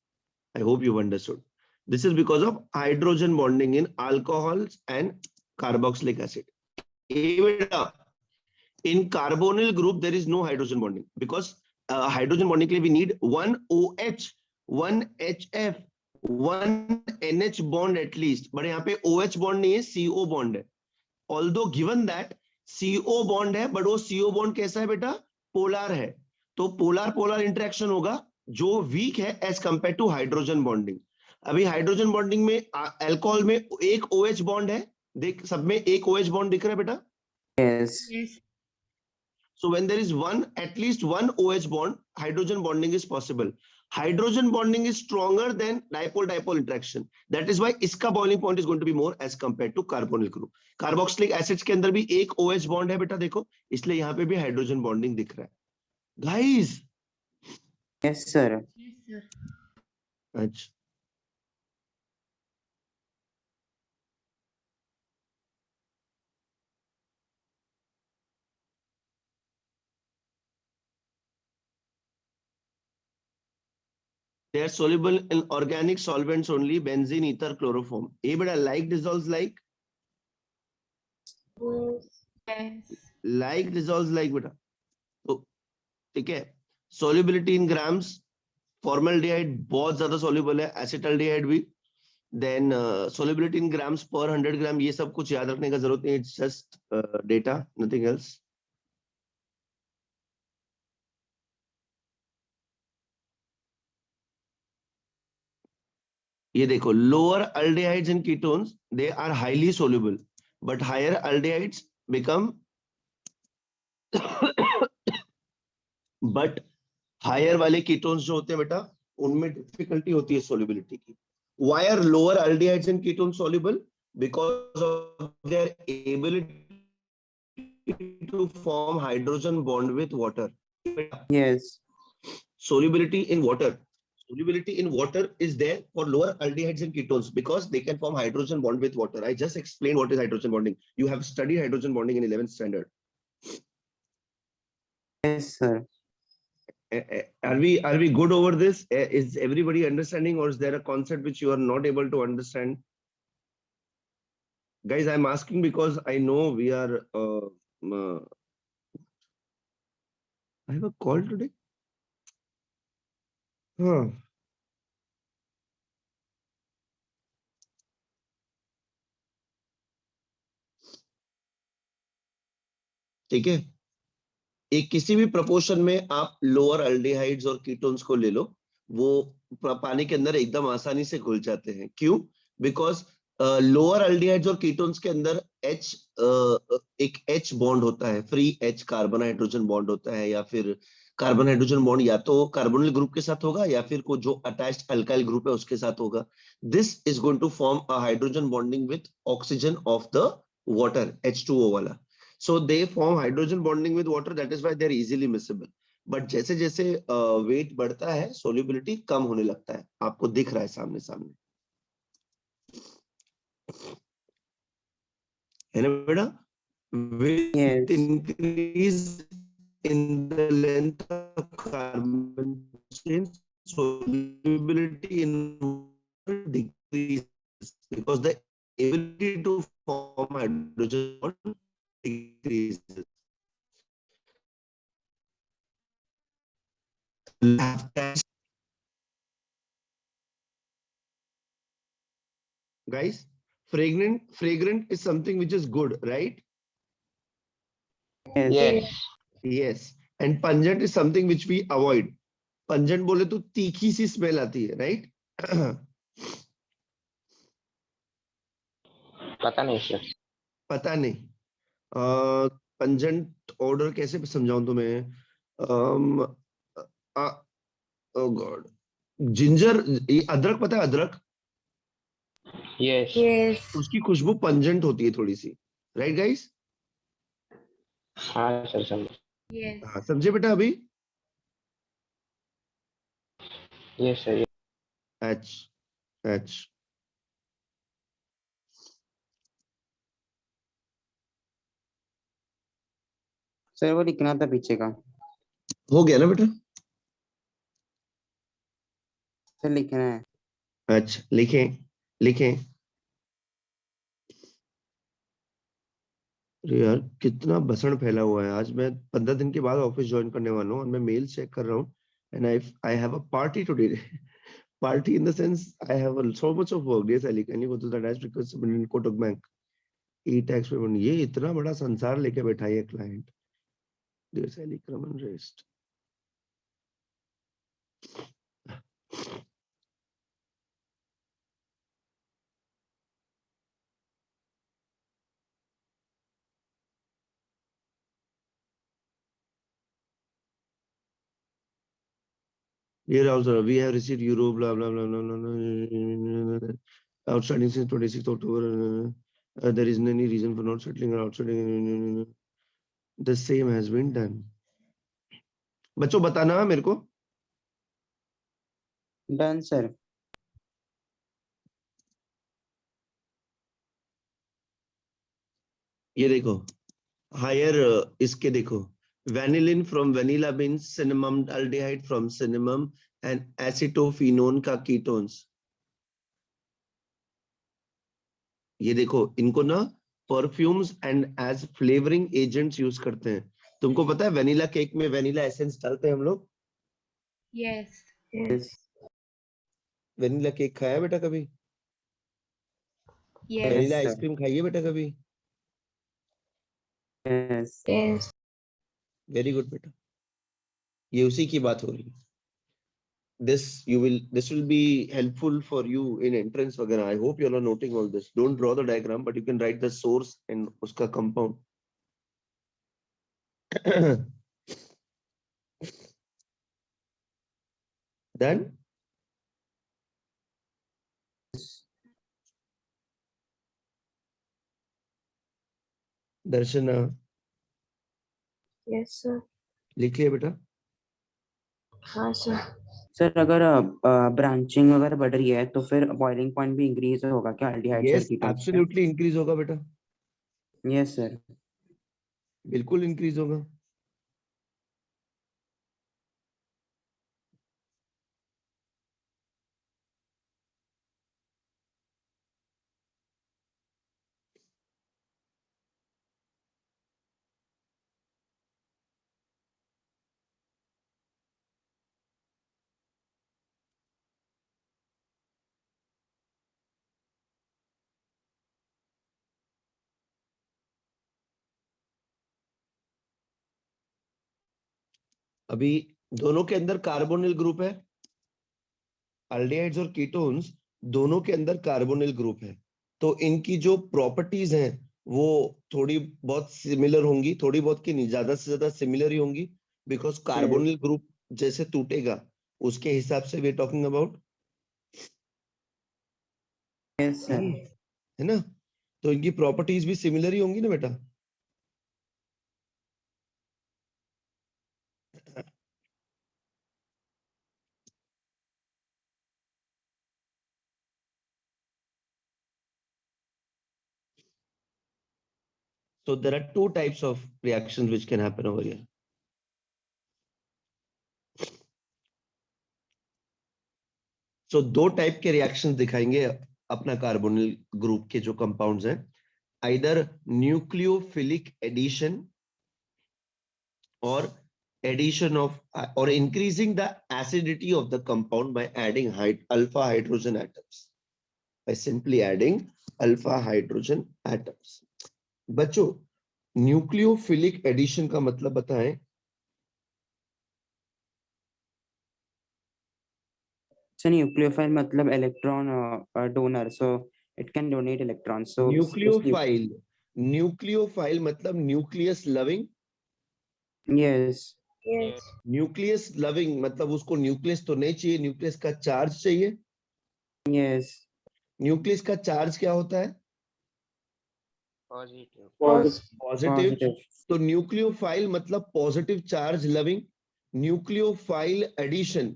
I hope you've understood. This is because of hydrogen bonding in alcohols and carboxylic acid. In carbonyl group, there is no hydrogen bonding because hydrogen bonding we need one OH, one HF, one NH bond at least. But यहाँ पे OH bond नहीं है, CO bond है. Although given that CO bond है, but वो CO bond कैसा है बेटा? पोलर है. तो पोलर इंटरेक्शन होगा जो वीक है as compare to hydrogen bonding. अभी हाइड्रोजन बॉन्डिंग में अल्कोहल में एक OH बॉन्ड है, देख सब में एक OH बॉन्ड दिख रहा है बेटा? Yes. Yes. So when there is at least one OH bond, hydrogen bonding is possible. Hydrogen bonding is stronger than dipole-dipole interaction. That is why इसका boiling point is going to be more as compared to carbonyl group. Carboxylic acids के अंदर भी एक OH bond है बेटा, देखो, इसलिए यहाँ पे भी hydrogen bonding दिख रहा है. Guys. Yes, sir. Yes, sir. अच्छा. They are soluble in organic solvents only, benzene, ether, chloroform. A beta like dissolves like? Yes. Like dissolves like beta. तो ठीक है. Solubility in grams, formaldehyde बहुत ज्यादा soluble है, acetaldehyde भी. Then solubility in grams per 100 gram, ये सब कुछ याद रखने का जरूरत नहीं, it's just data, nothing else. ये देखो, lower aldehydes and ketones they are highly soluble, but higher aldehydes become but higher वाले कीटोन्स जो होते हैं बेटा, उनमें डिफिकल्टी होती है सोल्यूबिलिटी की। Why are lower aldehydes and ketone soluble? Because of their ability to form hydrogen bond with water. Yes. Solubility in water is there for lower aldehydes and ketones because they can form hydrogen bond with water. I just explained what is hydrogen bonding. You have studied hydrogen bonding in 11th standard. Yes, sir. Are we good over this? Is everybody understanding, or is there a concept which you are not able to understand? Guys, I'm asking because I know we are I have a call today. ठीक है, एक किसी भी प्रपोर्शन में आप लोअर अल्डिहाइड्स और कीटोन्स को ले लो, वो पानी के अंदर एकदम आसानी से घुल जाते हैं। क्यों? बिकॉज लोअर अल्डिहाइड्स और कीटोन्स के अंदर H एक H बॉन्ड होता है, free H carbon hydrogen bond होता है, या फिर कार्बन हाइड्रोजन बॉन्ड या तो कार्बोनिल ग्रुप के साथ होगा या फिर को जो अटैच्ड अल्काइल ग्रुप है उसके साथ होगा। This is going to form a hydrogen bonding with oxygen of the water, H2O वाला। So they form hydrogen bonding with water. That is why they are easily miscible. But जैसे जैसे weight बढ़ता है, solubility कम होने लगता है। आपको दिख रहा है सामने सामने, है ना बेटा? With Yes. increase in the length of carbon chain, solubility in water decreases because the ability to form hydrogen bond decreases. Guys, fragrant is something which is good, right? Yes. Yes. Yes. And pungent is something which we avoid. Pungent बोले तो तीखी सी स्मेल आती है, right? पता नहीं सर। पता नहीं। पंजेंट ऑर्डर कैसे समझाऊं तुम्हें? ओ गॉड, जिंजर, अदरक, पता है अदरक? Yes. Yes. उसकी खुशबू पंजेंट होती है थोड़ी सी, राइट गाइस? हाँ सर समझ। Yes. हाँ, समझे बेटा अभी? Yes sir. एच सर वो लिखना था पीछे का। हो गया ना बेटा? सर लिखना है। अच्छा, लिखें। अरे यार, कितना भसड़ फैला हुआ है। आज मैं 15 दिन के बाद ऑफिस ज्वाइन करने वाला हूँ और मैं मेल चेक कर रहा हूँ, and I have a party today. Party in the sense I have so much of work. Dear Sally, can you go to the dash request in Kotak bank e tax payment. ये इतना बड़ा संसार लेके बैठा है client. Dear Sally, come and rest. Here also we have received euro blah blah blah blah blah outstanding since 26th October. There isn't any reason for not settling or outstanding. The same has been done. बच्चों बताना मेरे को। Done sir. ये देखो, हायर इसके देखो, vanillin from vanilla beans, cinnamon aldehyde from cinnamon, and acetophenone का ketones। ये देखो, इनको ना perfumes and as flavouring agents use करते हैं। तुमको पता है वेनिला केक में वेनिला एसेंस डालते हैं हम लोग? Yes. Yes. वेनिला केक खाया बेटा कभी? Yes. Vanilla sir. आइसक्रीम खाई है बेटा कभी? Yes. Yes. वेरी गुड बेटा, ये उसी की बात हो रही है. This will be helpful for you in entrance वगैरह. I hope you all are noting all this. Don't draw the diagram, but you can write the source and उसका compound. Then दर्शना Yes, sir. लिख लिया बेटा? हाँ sir. सर अगर ब्रांचिंग अगर बढ़ रही है तो फिर बॉइलिंग पॉइंट भी इंक्रीज होगा क्या एल्डिहाइड्स और Yes, कीटोन्स पे? absolutely increase होगा बेटा, यस सर. बिल्कुल increase होगा. अभी दोनों के अंदर कार्बोनिल ग्रुप है, अल्डिहाइड्स और कीटोन्स दोनों के अंदर कार्बोनिल ग्रुप है, तो इनकी जो प्रॉपर्टीज हैं वो थोड़ी बहुत सिमिलर होंगी, थोड़ी बहुत की नहीं, ज्यादा से ज्यादा सिमिलर ही होंगी, बिकॉज कार्बोनिल ग्रुप जैसे टूटेगा उसके हिसाब से we are talking about, yes sir. है ना? तो इनकी प्रॉपर्टीज भी सिमिलर ही होंगी ना बेटा. So there are two types of reactions which can happen over here. So दो टाइप के रिएक्शंस दिखाएंगे अपना कार्बोनिल ग्रुप के जो कंपाउंड्स हैं, either न्यूक्लियोफिलिक एडिशन और addition of or increasing the acidity of the compound by adding alpha hydrogen atoms, by simply adding alpha hydrogen atoms. बच्चों न्यूक्लियोफिलिक एडिशन का मतलब बताएं. सर न्यूक्लियोफाइल मतलब electron donor, so it can donate electrons. So nucleophile मतलब nucleus loving. Yes. Yes. Nucleus loving मतलब उसको न्यूक्लियस तो नहीं चाहिए, न्यूक्लियस का चार्ज चाहिए. यस. न्यूक्लियस का चार्ज क्या होता है? पॉजिटिव. पॉजिटिव. पॉजिटिव. तो न्यूक्लियोफाइल मतलब positive charge loving. Nucleophile addition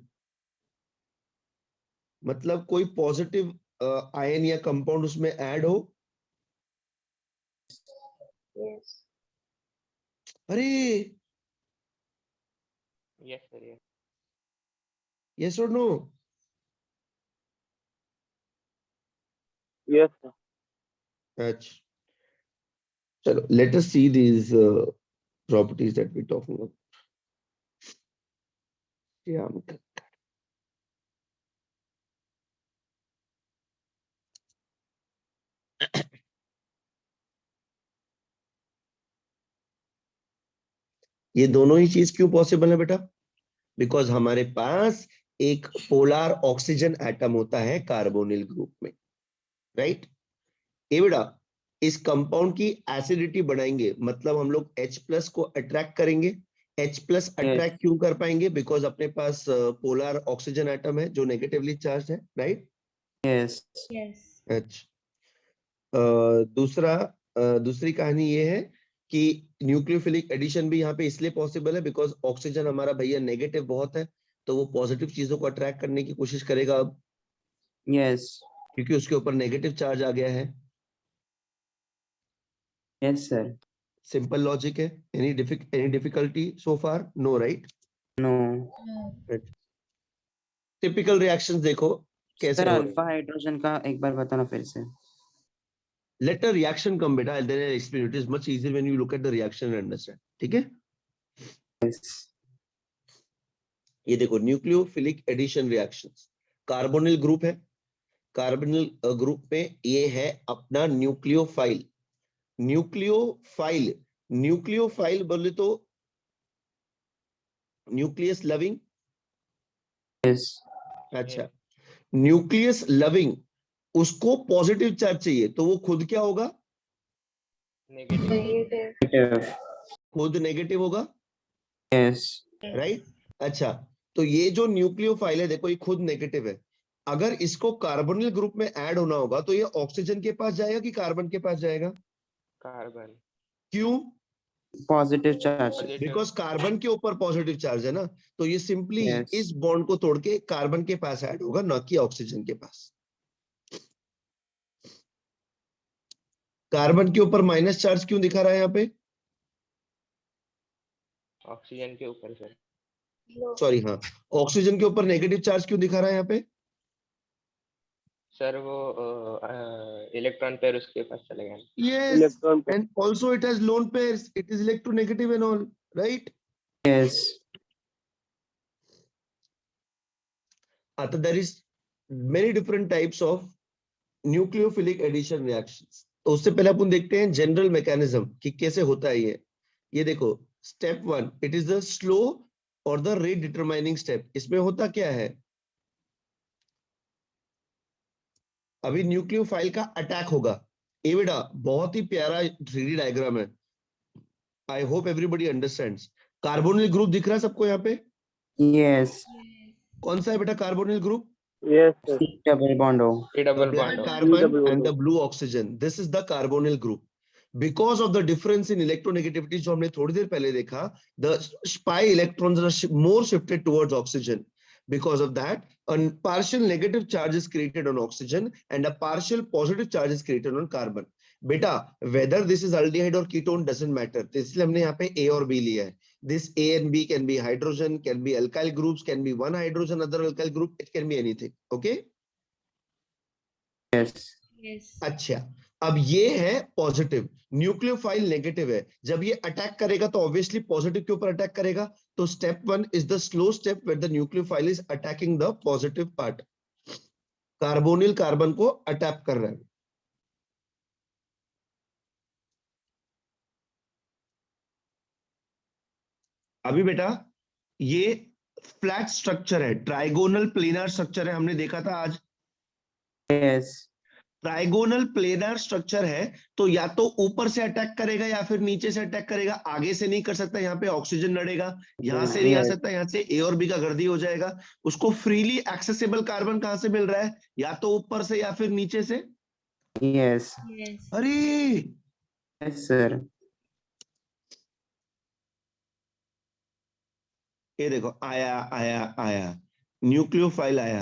मतलब कोई पॉजिटिव आयन या कंपाउंड उसमें ऐड हो. Yes. अरे यस सर. यस. यस और नो? Yes, sir. अच्छा चलो, let us see these properties that we're talking about. Yeah. ये दोनों ही चीज क्यों पॉसिबल है बेटा? बिकॉज हमारे पास एक पोलर ऑक्सीजन एटम होता है कार्बोनिल ग्रुप में, राइट? ये बेटा इस कंपाउंड की एसिडिटी बढ़ाएंगे, मतलब हम लोग H+ को अट्रैक्ट करेंगे. H+ अट्रैक्ट क्यों कर पाएंगे? बिकॉज अपने पास पोलर ऑक्सीजन एटम है जो नेगेटिवली चार्ज है, राइट? यस. Yes. अच्छा, दूसरी कहानी ये है कि न्यूक्लियोफिलिक एडिशन भी यहाँ पे इसलिए पॉसिबल है बिकॉज ऑक्सीजन हमारा भैया नेगेटिव बहुत है, तो वो पॉजिटिव चीजों को अट्रैक्ट करने की कोशिश करेगा अब, यस. क्योंकि उसके ऊपर नेगेटिव चार्ज आ गया है. Yes sir. सिंपल लॉजिक है. Any difficulty so far? No, right? No. No. Typical reactions देखो कैसे सर हो रहे अल्फा हाइड्रोजन का एक बार बताना फिर से. हैं. लेट अ रिएक्शन कम बेटा, then I'll explain. It is much easier when you look at the reaction and understand. ठीक है? यस. ये देखो nucleophilic addition reactions, carbonyl group है, कार्बोनिल ग्रुप में ये है अपना न्यूक्लियोफाइल। न्यूक्लियोफाइल बोले तो न्यूक्लियस लविंग। Yes. अच्छा, न्यूक्लियस लविंग, उसको पॉजिटिव चार्ज चाहिए तो वो खुद क्या होगा? नेगेटिव। Negative. Negative. खुद नेगेटिव होगा, Yes. राइट? अच्छा, तो ये जो न्यूक्लियोफाइल है देखो, ये खुद नेगेटिव है। अगर इसको कार्बोनिल ग्रुप में ऐड होना होगा तो ये ऑक्सीजन के पास जाएगा कि कार्बन के पास जाएगा? कार्बन। क्यों? Positive charge. Positive. Because carbon के ऊपर पॉजिटिव चार्ज है ना, तो ये सिंपली Yes. इस बॉन्ड को तोड़ के कार्बन के पास ऐड होगा, ना कि ऑक्सीजन के पास। कार्बन के ऊपर माइनस चार्ज क्यों दिखा रहा है यहाँ पे? ऑक्सीजन के ऊपर सर। Low. सॉरी, हाँ, ऑक्सीजन के ऊपर नेगेटिव चार्ज क्यों दिखा रहा है यहाँ पे? सर वो इलेक्ट्रॉन पेयर उसके पास चले गए। Yes, इलेक्ट्रॉन पे and also it has lone pairs. It is electronegative and all, right? Yes. There is many different types of nucleophilic addition reactions. तो उससे पहले अपन देखते हैं जनरल मैकेनिज्म कि कैसे होता है ये। ये देखो, step 1, it is the slow और द रेट डिटरमाइनिंग स्टेप। इसमें होता क्या है? अभी न्यूक्लियोफाइल का अटैक होगा। ये बेटा बहुत ही प्यारा 3D डायग्राम है। I hope everybody understands. Carbonyl group दिख रहा है सबको यहाँ पे? Yes. कौन सा है बेटा carbonyl group? Yes sir C double bond O. ये double Black bond. carbon double and bond. the blue oxygen. This is the carbonyl group. Because of the difference in electronegativity जो हमने थोड़ी देर पहले देखा, the pi electrons are more shifted towards oxygen. Because of that, a partial negative charge is created on oxygen and a partial positive charge is created on carbon. बेटा, whether this is aldehyde or ketone doesn't matter. तो इसलिए हमने यहाँ पे A और B लिया है. This A and B can be hydrogen, can be alkyl groups, can be one hydrogen, other alkyl group. It can be anything. Okay? Yes. Yes. अच्छा, अब ये है पॉजिटिव, न्यूक्लियोफाइल नेगेटिव है। जब ये अटैक करेगा तो ऑब्वियसली पॉजिटिव के ऊपर अटैक करेगा। तो step 1 is the slow step where the nucleophile is attacking the positive part. Carbonyl carbon को अटैक कर रहा है। अभी बेटा ये फ्लैट स्ट्रक्चर है, ट्राइगोनल प्लेनर स्ट्रक्चर है, हमने देखा था आज। Yes. ट्राइगोनल प्लेनर स्ट्रक्चर है तो या तो ऊपर से अटैक करेगा या फिर नीचे से अटैक करेगा। आगे से नहीं कर सकता, यहाँ पे ऑक्सीजन लड़ेगा, यहाँ से नहीं आ Yes. सकता, यहाँ से ए और बी का गर्दी हो जाएगा। उसको फ्रीली एक्सेसिबल कार्बन कहाँ से मिल रहा है? या तो ऊपर से या फिर नीचे से। Yes. Yes. अरे Yes, sir. ये देखो, आया आया आया न्यूक्लियोफाइल आया,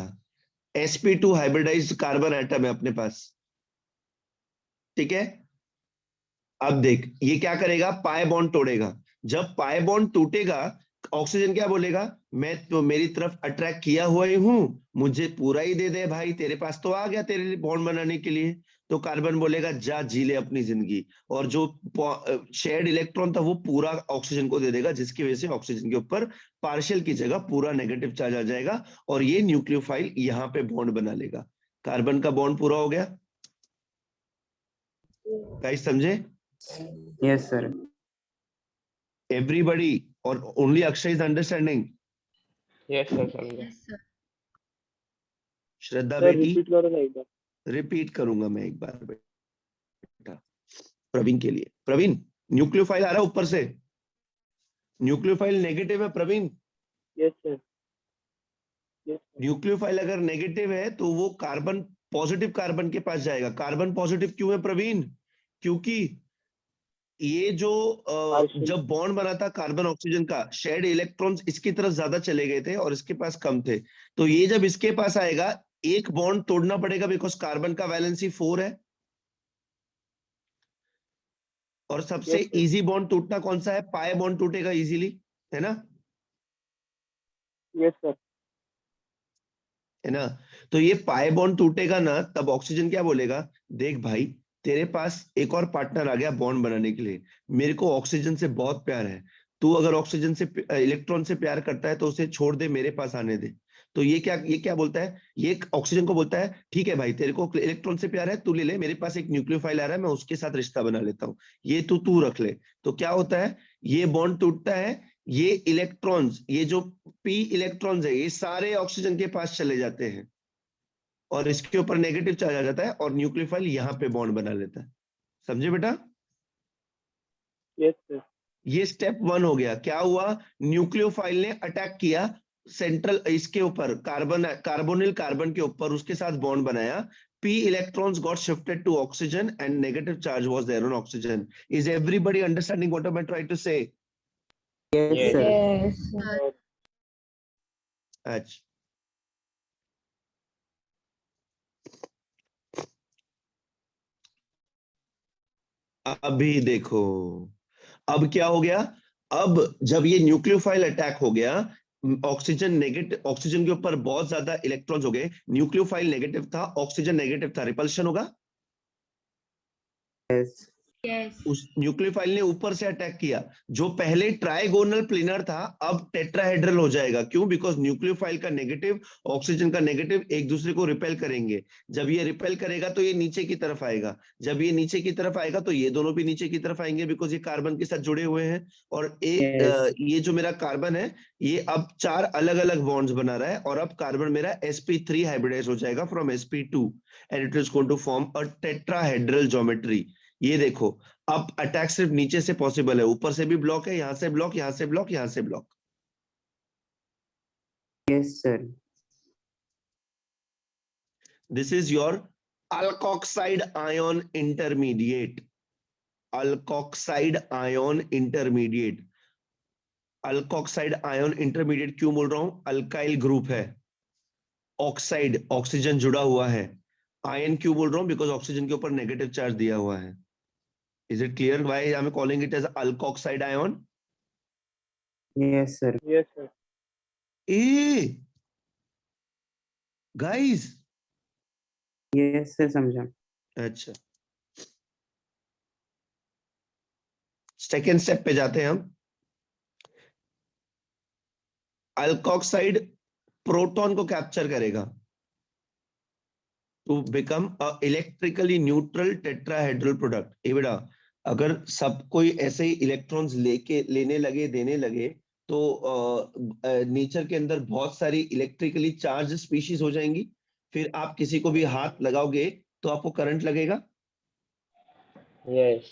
sp2 हाइब्रिडाइज्ड कार्बन एटम है अपने पास, ठीक है। अब देख ये क्या करेगा, पाई बॉन्ड तोड़ेगा। जब पाई बॉन्ड टूटेगा ऑक्सीजन क्या बोलेगा, मैं तो मेरी तरफ अट्रैक्ट किया हुआ ही हूं, मुझे पूरा ही दे दे भाई, तेरे पास तो आ गया तेरे लिए बॉन्ड बनाने के लिए। तो कार्बन बोलेगा जा जी ले अपनी जिंदगी, और जो शेयर्ड इलेक्ट्रॉन था वो पूरा ऑक्सीजन को दे देगा, जिसकी वजह से ऑक्सीजन के ऊपर पार्शियल की जगह पूरा नेगेटिव चार्ज आ जाएगा और ये न्यूक्लियोफाइल यहाँ पे बॉन्ड बना लेगा। कार्बन का बॉन्ड पूरा हो गया, गाइस समझे? Yes, sir. Everybody or only Akshay is understanding? Yes sir समझे। Yes, sir. श्रद्धा सर बेटी, रिपीट करो ना एक बार। रिपीट करूंगा मैं एक बार बेटा प्रवीण के लिए। प्रवीण, न्यूक्लियोफाइल आ रहा है ऊपर से, न्यूक्लियोफाइल नेगेटिव है Praveen. Yes sir yes nucleophile अगर नेगेटिव है तो वो कार्बन पॉजिटिव कार्बन के पास जाएगा। कार्बन पॉजिटिव क्यों है प्रवीण? क्योंकि ये जो Partial. जब बॉन्ड बना था कार्बन ऑक्सीजन का, शेयर्ड इलेक्ट्रॉन्स इसकी तरफ ज्यादा चले गए थे और इसके पास कम थे। तो ये जब इसके पास आएगा एक बॉन्ड तोड़ना पड़ेगा, बिकॉज कार्बन का वैलेंसी 4 है। और सबसे Yes, sir. इजी बॉन्ड टूटना कौन सा है? पाई बॉन्ड टूटेगा इजीली, है ना? यस सर है ना? तो ये पाई बॉन्ड टूटेगा ना, तब ऑक्सीजन क्या बोलेगा, देख भाई तेरे पास एक और पार्टनर आ गया बॉन्ड बनाने के लिए, मेरे को ऑक्सीजन से बहुत प्यार है, तू अगर ऑक्सीजन से इलेक्ट्रॉन से प्यार करता है तो उसे छोड़ दे, मेरे पास आने दे। तो ये क्या बोलता है, ये ऑक्सीजन को बोलता है ठीक है भाई, तेरे को इलेक्ट्रॉन से प्यार है, तू ले ले, मेरे पास एक न्यूक्लियोफाइल आ रहा है, मैं उसके साथ रिश्ता बना लेता हूँ, ये तू रख ले। तो क्या होता है, ये बॉन्ड टूटता है, ये इलेक्ट्रॉन्स, ये जो पी इलेक्ट्रॉन्स है, ये सारे ऑक्सीजन के पास चले जाते हैं और इसके ऊपर नेगेटिव चार्ज आ जाता है और न्यूक्लियोफाइल यहाँ पे बॉन्ड बना लेता है। समझे बेटा? Yes sir. ये स्टेप 1 हो गया। क्या हुआ, न्यूक्लियोफाइल ने अटैक किया सेंट्रल इसके ऊपर, कार्बोनिल कार्बन के ऊपर, उसके साथ बॉन्ड बनाया, p electrons got shifted to oxygen and negative charge was there on oxygen. Is everybody understanding what am I trying to say? Yes, Yes. sir. Yes. अच्छा, अभी देखो, अब क्या हो गया, अब जब ये न्यूक्लियोफाइल अटैक हो गया, ऑक्सीजन के ऊपर बहुत ज्यादा इलेक्ट्रॉन्स हो गए, न्यूक्लियोफाइल नेगेटिव था, ऑक्सीजन नेगेटिव था, रिपल्शन होगा। Yes. Yes. उस न्यूक्लियोफाइल ने ऊपर से अटैक किया, जो पहले ट्राइगोनल प्लेनर था अब टेट्राहेड्रल हो जाएगा। क्यों? बिकॉज न्यूक्लियोफाइल का नेगेटिव, ऑक्सीजन का नेगेटिव एक दूसरे को रिपेल करेंगे। जब ये रिपेल करेगा तो ये नीचे की तरफ आएगा, जब ये नीचे की तरफ आएगा तो ये दोनों भी नीचे की तरफ आएंगे, बिकॉज ये कार्बन के साथ जुड़े हुए हैं। और Yes. ये जो मेरा कार्बन है, ये अब 4 अलग अलग बॉन्ड्स बना रहा है, और अब कार्बन मेरा sp3 हाइब्रिडाइज हो जाएगा from sp2 and it is going to form a tetrahedral geometry. ये देखो, अब अटैक सिर्फ नीचे से पॉसिबल है, ऊपर से भी ब्लॉक है, यहां से ब्लॉक, यहां से ब्लॉक, यहां से block. Yes, sir. This is your alkoxide ion intermediate. Alkoxide ion intermediate. Alkoxide ion intermediate क्यों बोल रहा हूं? अल्काइल ग्रुप है, ऑक्साइड ऑक्सीजन जुड़ा हुआ है। आयन क्यों बोल रहा हूं? बिकॉज ऑक्सीजन के ऊपर नेगेटिव चार्ज दिया हुआ है। Is it clear why I'm calling it as alkoxide ion? Yes, sir. Yes sir. Hey, guys. Yes, sir. समझा। अच्छा, सेकेंड स्टेप पे जाते हैं हम। अल्कोक्साइड प्रोटॉन को कैप्चर करेगा to become a electrically neutral tetrahedral product. ये बेटा, अगर सब कोई ऐसे ही इलेक्ट्रॉन्स लेने लगे, देने लगे, तो नेचर के अंदर बहुत सारी इलेक्ट्रिकली चार्ज स्पीशीज हो जाएंगी। फिर आप किसी को भी हाथ लगाओगे तो आपको करंट लगेगा। Yes.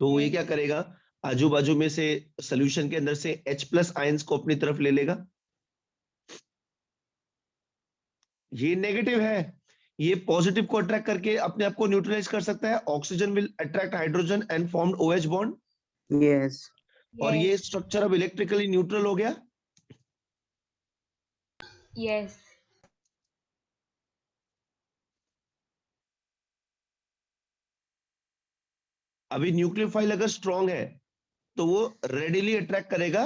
तो ये क्या करेगा, आजू बाजू में से सोल्यूशन के अंदर से H+ आयंस को अपनी तरफ ले लेगा। ये नेगेटिव है, ये पॉजिटिव को अट्रैक्ट करके अपने आप को न्यूट्रलाइज कर सकता है। Oxygen will attract hydrogen and formed OH bond, Yes. और ये स्ट्रक्चर अब इलेक्ट्रिकली न्यूट्रल हो गया। Yes. अभी न्यूक्लियोफाइल अगर स्ट्रॉन्ग है तो वो रेडिली अट्रैक्ट करेगा,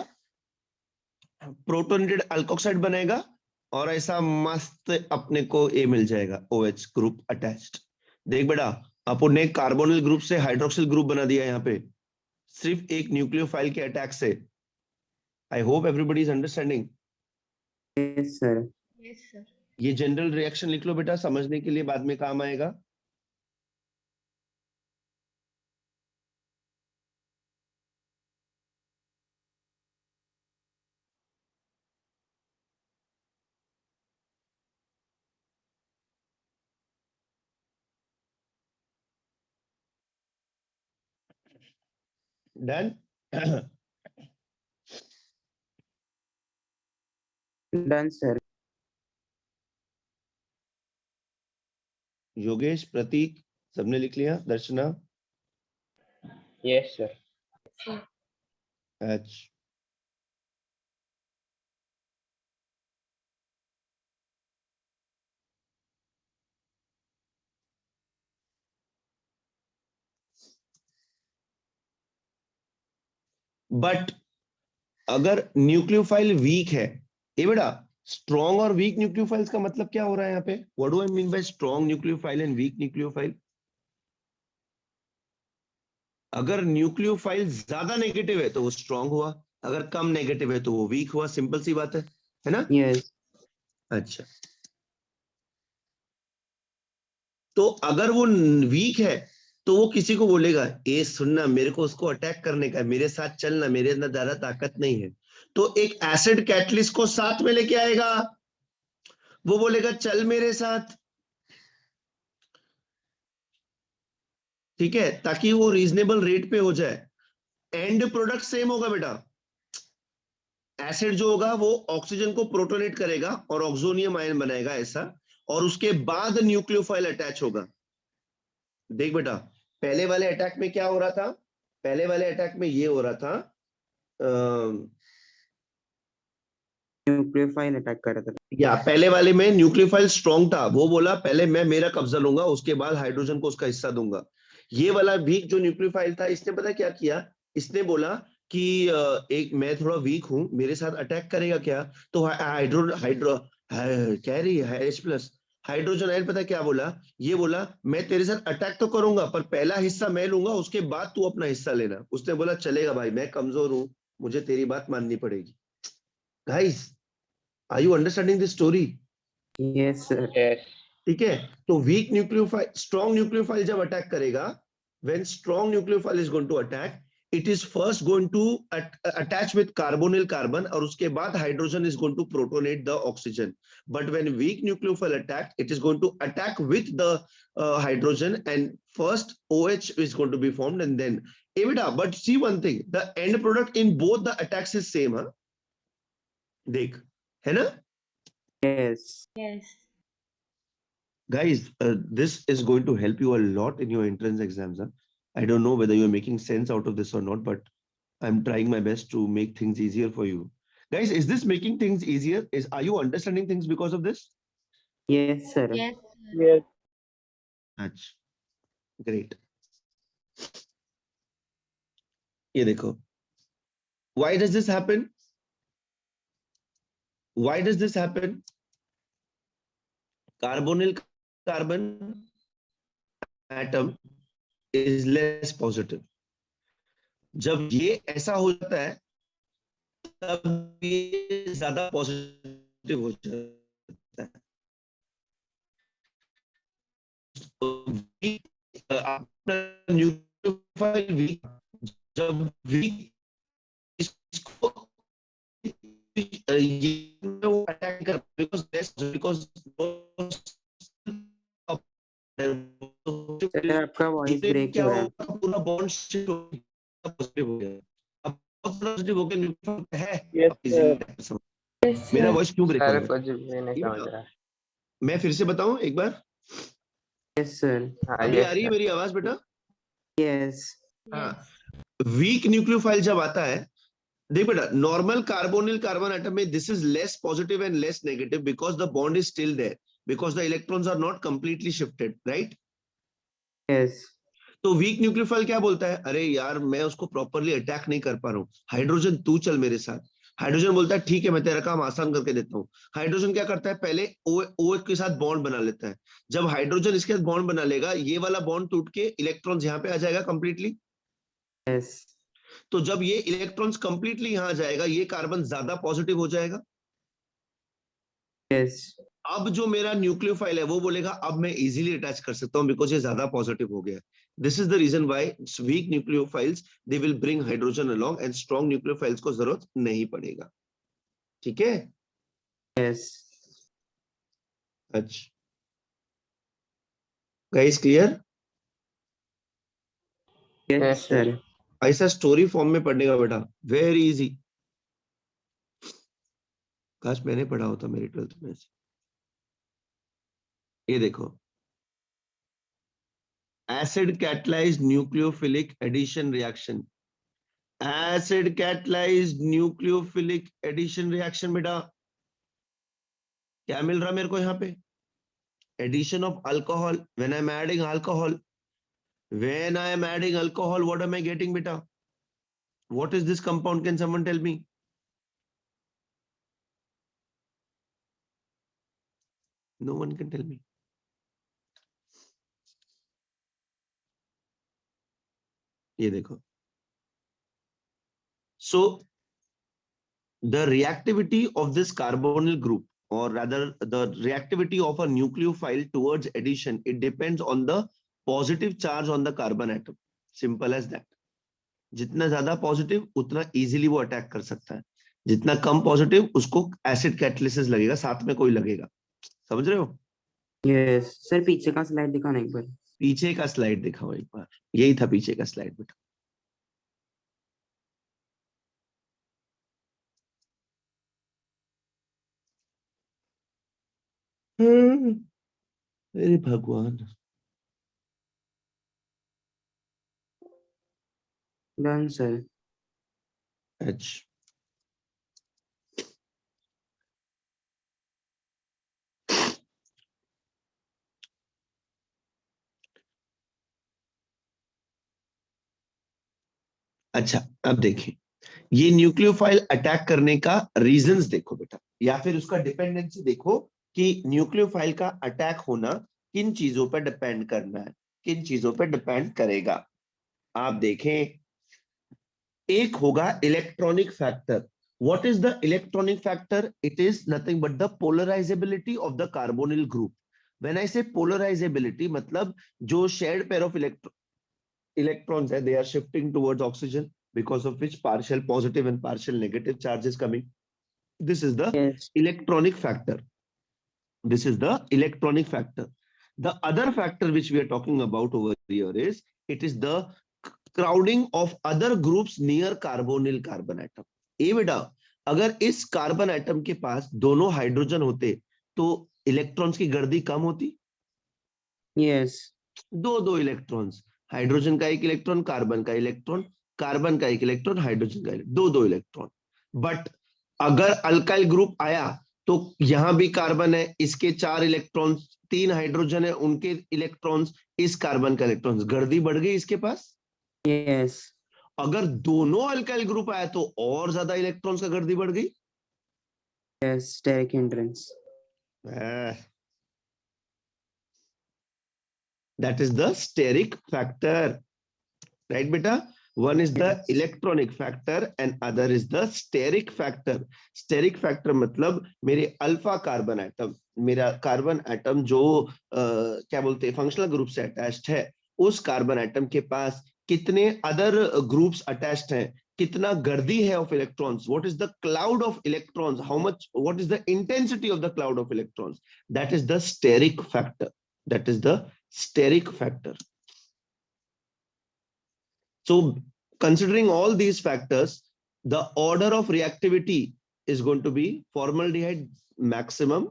प्रोटोनेटेड अल्कोक्साइड बनेगा, और ऐसा मस्त अपने को ये मिल जाएगा, OH ग्रुप अटैच्ड। देख बेटा, अपन ने कार्बोनिल ग्रुप से हाइड्रोक्सिल ग्रुप बना दिया यहाँ पे, सिर्फ एक न्यूक्लियोफाइल के अटैक से। I hope everybody is understanding. Yes, sir. Yes, sir. ये जनरल रिएक्शन लिख लो बेटा, समझने के लिए बाद में काम आएगा। डन। Done, sir. योगेश, प्रतीक, सबने लिख लिया? दर्शना? Yes, sir. अच्छा, बट अगर न्यूक्लियोफाइल वीक है, ये बेटा, स्ट्रॉन्ग और वीक न्यूक्लियोफाइल्स का मतलब क्या हो रहा है यहाँ पे? What do I mean by strong nucleophile and weak nucleophile? अगर न्यूक्लियोफाइल ज्यादा नेगेटिव है तो वो स्ट्रॉन्ग हुआ, अगर कम नेगेटिव है तो वो वीक हुआ। सिंपल सी बात है ना? Yes. अच्छा, तो अगर वो वीक है तो वो किसी को बोलेगा, ए सुनना, मेरे को उसको अटैक करने का है, मेरे साथ चलना, मेरे अंदर ज्यादा ताकत नहीं है, तो एक एसिड कैटलिस्ट को साथ में लेके आएगा, वो बोलेगा चल मेरे साथ, ठीक है, ताकि वो रीजनेबल रेट पे हो जाए। एंड प्रोडक्ट सेम होगा बेटा, एसिड जो होगा वो ऑक्सीजन को प्रोटोनेट करेगा और ऑक्सोनियम आयन बनाएगा ऐसा, और उसके बाद न्यूक्लियोफाइल अटैच होगा। देख बेटा, पहले वाले अटैक में क्या हो रहा था, पहले वाले अटैक में ये हो रहा था, न्यूक्लियोफाइल अटैक कर रहा था। या पहले वाले में न्यूक्लियोफाइल स्ट्रॉन्ग था, वो बोला पहले मैं मेरा कब्जा लूंगा, उसके बाद हाइड्रोजन को उसका हिस्सा दूंगा। ये वाला भी जो न्यूक्लियोफाइल था, इसने पता क्या किया, इसने बोला कि एक मैं थोड़ा वीक हूं, मेरे साथ अटैक करेगा क्या, तो हाइड्रो हाइड्रो कह रही है H प्लस, हाइड्रोजन आयन पता क्या बोला, ये बोला मैं तेरे साथ अटैक तो करूंगा पर पहला हिस्सा मैं लूंगा, उसके बाद तू अपना हिस्सा लेना। उसने बोला चलेगा भाई, मैं कमजोर हूं, मुझे तेरी बात माननी पड़ेगी। Guys, are you understanding this story? Yes, sir. Yes. ठीक है, तो वीक न्यूक्लियोफाइल स्ट्रॉन्ग न्यूक्लियोफाइल जब अटैक करेगा, when strong nucleophile is going to attack, it is first going to attach with carbonyl carbon, और उसके बाद hydrogen is going to protonate the oxygen. But when weak nucleophile attack, it is going to attack with the hydrogen, and first OH is going to be formed, and then EBITDA. But see one thing, the end product in both the attacks is same, huh? देख, है ना? Yes. Yes. Guys, this is going to help you a lot in your entrance exams. Huh? I don't know whether you're making sense out of this or not, but I'm trying my best to make things easier for you. Guys, is this making things easier? Are you understanding things because of this? Yes, sir. Yes. Sir. Yes. Achha, great. ये देखो, why does this happen? Why does this happen? Carbonyl carbon atom is less positive. जब ये ऐसा हो जाता है तब ये ज्यादा पॉजिटिव हो जाता है। तो आपका न्यूक्लियोफाइल वीक, जब वीक इसको ये वो अटैक कर, बिकॉज Sir, आपका वॉइस ब्रेक क्या हो रहा है। होगा, पूरा बॉन्ड शिफ्ट पॉजिटिव हो गया, अब पॉजिटिव हो गया, न्यूक्लियोफाइल है। Yes, sir. Yes. मेरा Sir. वॉइस क्यों ब्रेक हो सर रहा है? कुछ भी नहीं समझ रहा। मैं फिर से बताऊं एक बार, Yes, sir. हाँ अभी आ यस रही है सर। मेरी आवाज बेटा? Yes. हाँ, Yes. वीक न्यूक्लियोफाइल जब आता है, देख बेटा, नॉर्मल कार्बोनिल कार्बन एटम में this is less positive and less negative because the bond is still there, because the electrons are not completely shifted, right? Yes. तो वीक न्यूक्लियोफाइल क्या बोलता है, अरे यार मैं उसको प्रॉपरली अटैक नहीं कर पा रहा हूँ, हाइड्रोजन तू चल मेरे साथ। हाइड्रोजन बोलता है ठीक है, मैं तेरा काम आसान करके देता हूँ। हाइड्रोजन क्या करता है, पहले OH के साथ बॉन्ड बना लेता है। जब हाइड्रोजन इसके साथ बॉन्ड बना लेगा, ये वाला बॉन्ड टूट के इलेक्ट्रॉन्स यहाँ पे आ जाएगा कंप्लीटली। Yes. तो जब ये इलेक्ट्रॉन्स कंप्लीटली यहाँ आ जाएगा, ये कार्बन ज्यादा पॉजिटिव हो जाएगा। Yes. अब जो मेरा न्यूक्लियोफाइल है वो बोलेगा अब मैं इजीली अटैच कर सकता हूं बिकॉज ये ज्यादा पॉजिटिव हो गया। This is the reason why weak nucleophiles they will bring hydrogen along and strong nucleophiles को जरूरत नहीं पड़ेगा। ठीक है? Yes. अच्छा, guys clear? Yes, Yes, sir. sir. ऐसा स्टोरी फॉर्म में पढ़ने का बेटा, वेरी इजी। काश मैंने पढ़ा होता मेरी 12th में से। ये देखो, acid catalysed nucleophilic addition reaction, acid catalysed nucleophilic addition reaction बेटा, क्या मिल रहा मेरे को यहाँ पे? Addition of alcohol. When I'm adding alcohol, what am I getting, beta? What is this compound? Can someone tell me? No one can tell me. ये देखो. So the reactivity of this carbonyl group or rather the reactivity of a nucleophile towards addition, it depends on the positive charge on the carbon atom. Simple as that. जितना ज्यादा पॉजिटिव उतना इजीली वो अटैक कर सकता है, जितना कम पॉजिटिव उसको एसिड कैटालिसिस लगेगा, साथ में कोई लगेगा. समझ रहे हो? Yes. सर पीछे का स्लाइड दिखाना एक बार. पीछे का स्लाइड दिखाओ एक बार. यही था पीछे का स्लाइड बेटा. अरे भगवान. Done sir. अच्छा, अच्छा अब देखिए, ये न्यूक्लियोफाइल अटैक करने का रीजंस देखो बेटा, या फिर उसका डिपेंडेंसी देखो कि न्यूक्लियोफाइल का अटैक होना किन चीजों पर डिपेंड करना है, किन चीजों पर डिपेंड करेगा. आप देखें, एक होगा electronic factor. What is the electronic factor? It is nothing but the polarisability of the carbonyl group. When I से पोलराइजेबिलिटी, मतलब जो shared pair of electrons they are shifting towards oxygen, because of which partial positive and partial negative charge is coming. This is the Yes. electronic factor. This is the electronic factor. The other factor which we are talking about over here is, it is the crowding of other groups near carbonyl carbon atom. ए बेटा, अगर इस कार्बन एटम के पास दोनों हाइड्रोजन होते तो इलेक्ट्रॉन्स की गर्दी कम होती. Yes. दो इलेक्ट्रॉन्स, हाइड्रोजन का एक इलेक्ट्रॉन, कार्बन का इलेक्ट्रॉन, कार्बन का एक इलेक्ट्रॉन, हाइड्रोजन का दो इलेक्ट्रॉन. बट अगर अल्काइल ग्रुप आया तो यहां भी कार्बन है, इसके 4 इलेक्ट्रॉन्स, 3 हाइड्रोजन है, उनके इलेक्ट्रॉन्स, इस कार्बन का इलेक्ट्रॉन्स, गर्दी बढ़ गई इसके पास. Yes. अगर दोनों अल्काइल ग्रुप आया तो और ज्यादा इलेक्ट्रॉन्स का गर्दी बढ़ गई. Yes. Steric hindrance. That is the steric factor, right beta? One is the Yes. electronic factor and other is the steric factor. Steric factor मतलब मेरे अल्फा कार्बन एटम, मेरा कार्बन एटम जो क्या बोलते हैं फंक्शनल ग्रुप से अटैच्ड है, उस कार्बन एटम के पास कितने अदर ग्रुप्स अटैच्ड हैं, कितना गर्दी है of electrons, what is the cloud of electrons, how much, what is the intensity of the cloud of electrons, that is the steric factor. That is the steric factor. So considering all these factors, the order of reactivity is going to be formaldehyde maximum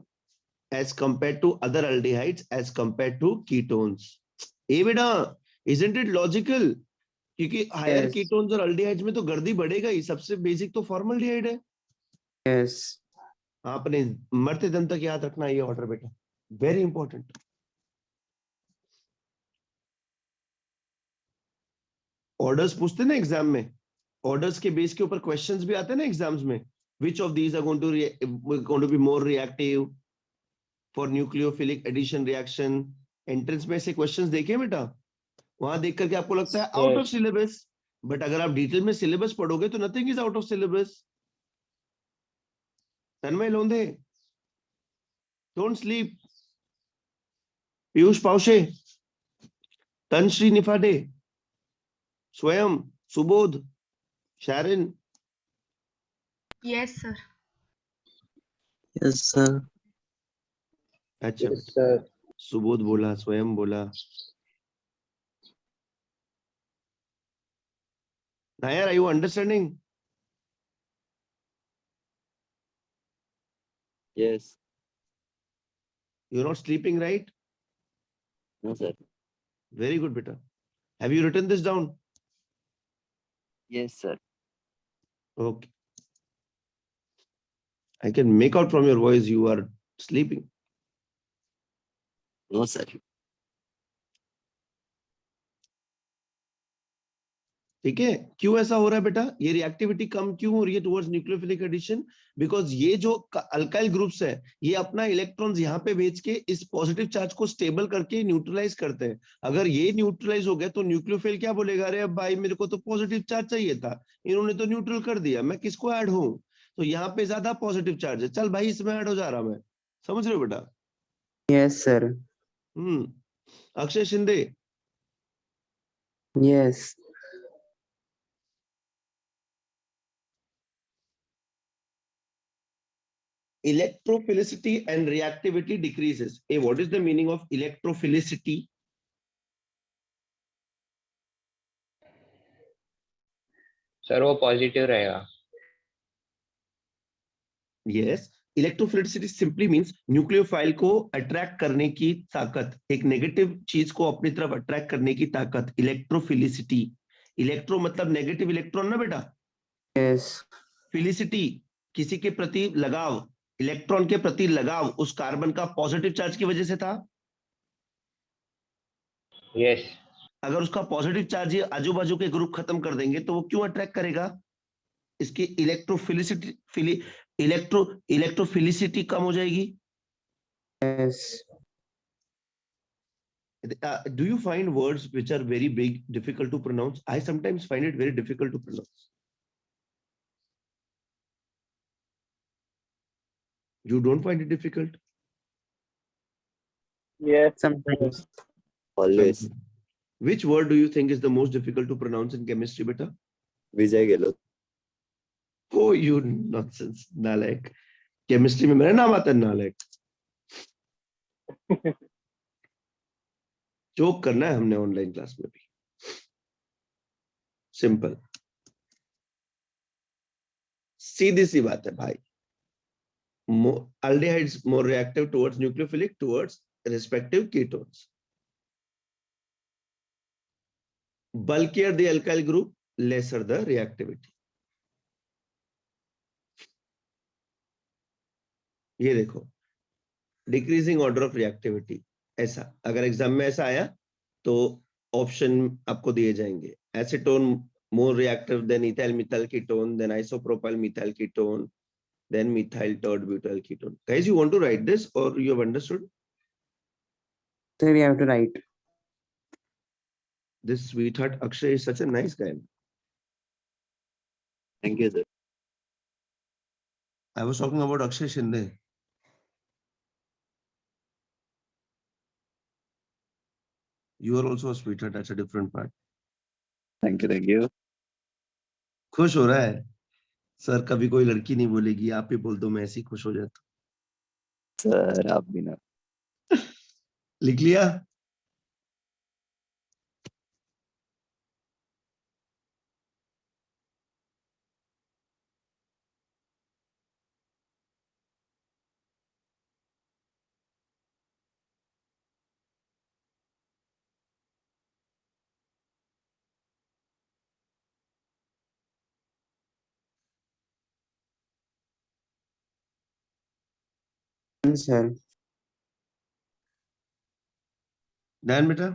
as compared to other aldehydes as compared to ketones. ए बेटा, isn't it logical? क्योंकि हायर Yes. कीटोन्स और अल्डिहाइड्स में तो गर्दी बढ़ेगा ही. सबसे बेसिक तो फॉर्मल्डिहाइड है. Yes. आपने मरते दम तक याद रखना ये ऑर्डर बेटा, वेरी इंपॉर्टेंट. ऑर्डर्स पूछते ना एग्जाम में, ऑर्डर्स के बेस के ऊपर क्वेश्चंस भी आते हैं ना एग्जाम्स में. Which of these are going to be more reactive for nucleophilic addition reaction. Entrance में से क्वेश्चंस देखे बेटा, वहां देख करके आपको लगता है आउट ऑफ सिलेबस, बट अगर आप डिटेल में सिलेबस पढ़ोगे तो nothing is out of syllabus. Tanmay Londhe, don't sleep. Piyush Pawshe, Tanashree Niphade, Swayam, Subodh, शारन. Yes, sir. Yes, sir. अच्छा, Yes, sir. सुबोध बोला, स्वयं बोला. Nayar, are you understanding? Yes. You're not sleeping, right? No, sir. Very good, beta. Have you written this down? Yes, sir. Okay. I can make out from your voice you are sleeping. No, sir. ठीक है, क्यों ऐसा हो रहा है बेटा? ये रिएक्टिविटी कम क्यों हो रही है टुवर्ड्स न्यूक्लियोफिलिक एडिशन? बिकॉज ये जो अल्काइल ग्रुप्स है, ये अपना इलेक्ट्रॉन्स यहाँ पे भेज के इस पॉजिटिव चार्ज को स्टेबल करके न्यूट्रलाइज करते हैं. अगर ये न्यूट्रलाइज हो गया तो न्यूक्लियोफिल क्या बोलेगा, अरे अब भाई मेरे को तो पॉजिटिव चार्ज चाहिए था, इन्होंने तो न्यूट्रल कर दिया, मैं किसको ऐड हूं? तो यहाँ पे ज्यादा पॉजिटिव चार्ज है, चल भाई इसमें ऐड हो जा रहा मैं. समझ रहे हो बेटा? Yes, sir. Akshay Shinde, Yes. electrophilicity and reactivity decreases. Hey, what is the meaning of electrophilicity? Sir वो पॉजिटिव रहेगा. Yes, electrophilicity simply means nucleophile को अट्रैक्ट करने की ताकत, एक नेगेटिव चीज को अपनी तरफ अट्रैक्ट करने की ताकत, इलेक्ट्रोफिलिसिटी. इलेक्ट्रो मतलब नेगेटिव इलेक्ट्रॉन ना बेटा. Yes. फिलिसिटी किसी के प्रति लगाव, इलेक्ट्रॉन के प्रति लगाव उस कार्बन का पॉजिटिव चार्ज की वजह से था. यस. अगर उसका पॉजिटिव चार्ज ही आजू बाजू के ग्रुप खत्म कर देंगे तो वो क्यों अट्रैक्ट करेगा? इसकी इलेक्ट्रोफिलिसिटी कम हो जाएगी. Yes. Do you find words which are very big difficult to pronounce? I sometimes find it very difficult to pronounce. You don't find it difficult? Yes. Sometimes. Always. Which word do you think is the most difficult to pronounce in chemistry, beta? Vijay Gelot. Oh, you nonsense, नालायक. Chemistry में मेरा नाम आता है नालायक. जोक करना है हमने ऑनलाइन क्लास में भी. सिंपल, सीधी सी बात है भाई. Aldehydes more reactive towards nucleophilic towards respective ketones. Bulkier the alkyl group, lesser the reactivity. ये देखो, डिक्रीजिंग ऑर्डर ऑफ रिएक्टिविटी. ऐसा अगर एग्जाम में ऐसा आया तो ऑप्शन आपको दिए जाएंगे. Acetone more reactive than ethyl methyl ketone, then isopropyl methyl ketone, then methyl tert butyl ketone. Guys, you want to write this or you have understood? So we have to write. This sweetheart Akshay is such a nice guy. Thank you, sir. I was talking about Akshay Shinde. You are also a sweetheart. That's a different part. Thank you, thank you. खुश हो रहा है सर. कभी कोई लड़की नहीं बोलेगी, आप ही बोल दो, मैं ऐसे ही खुश हो जाता. Sir, आप भी ना. लिख लिया. Sir. डैन बेटा.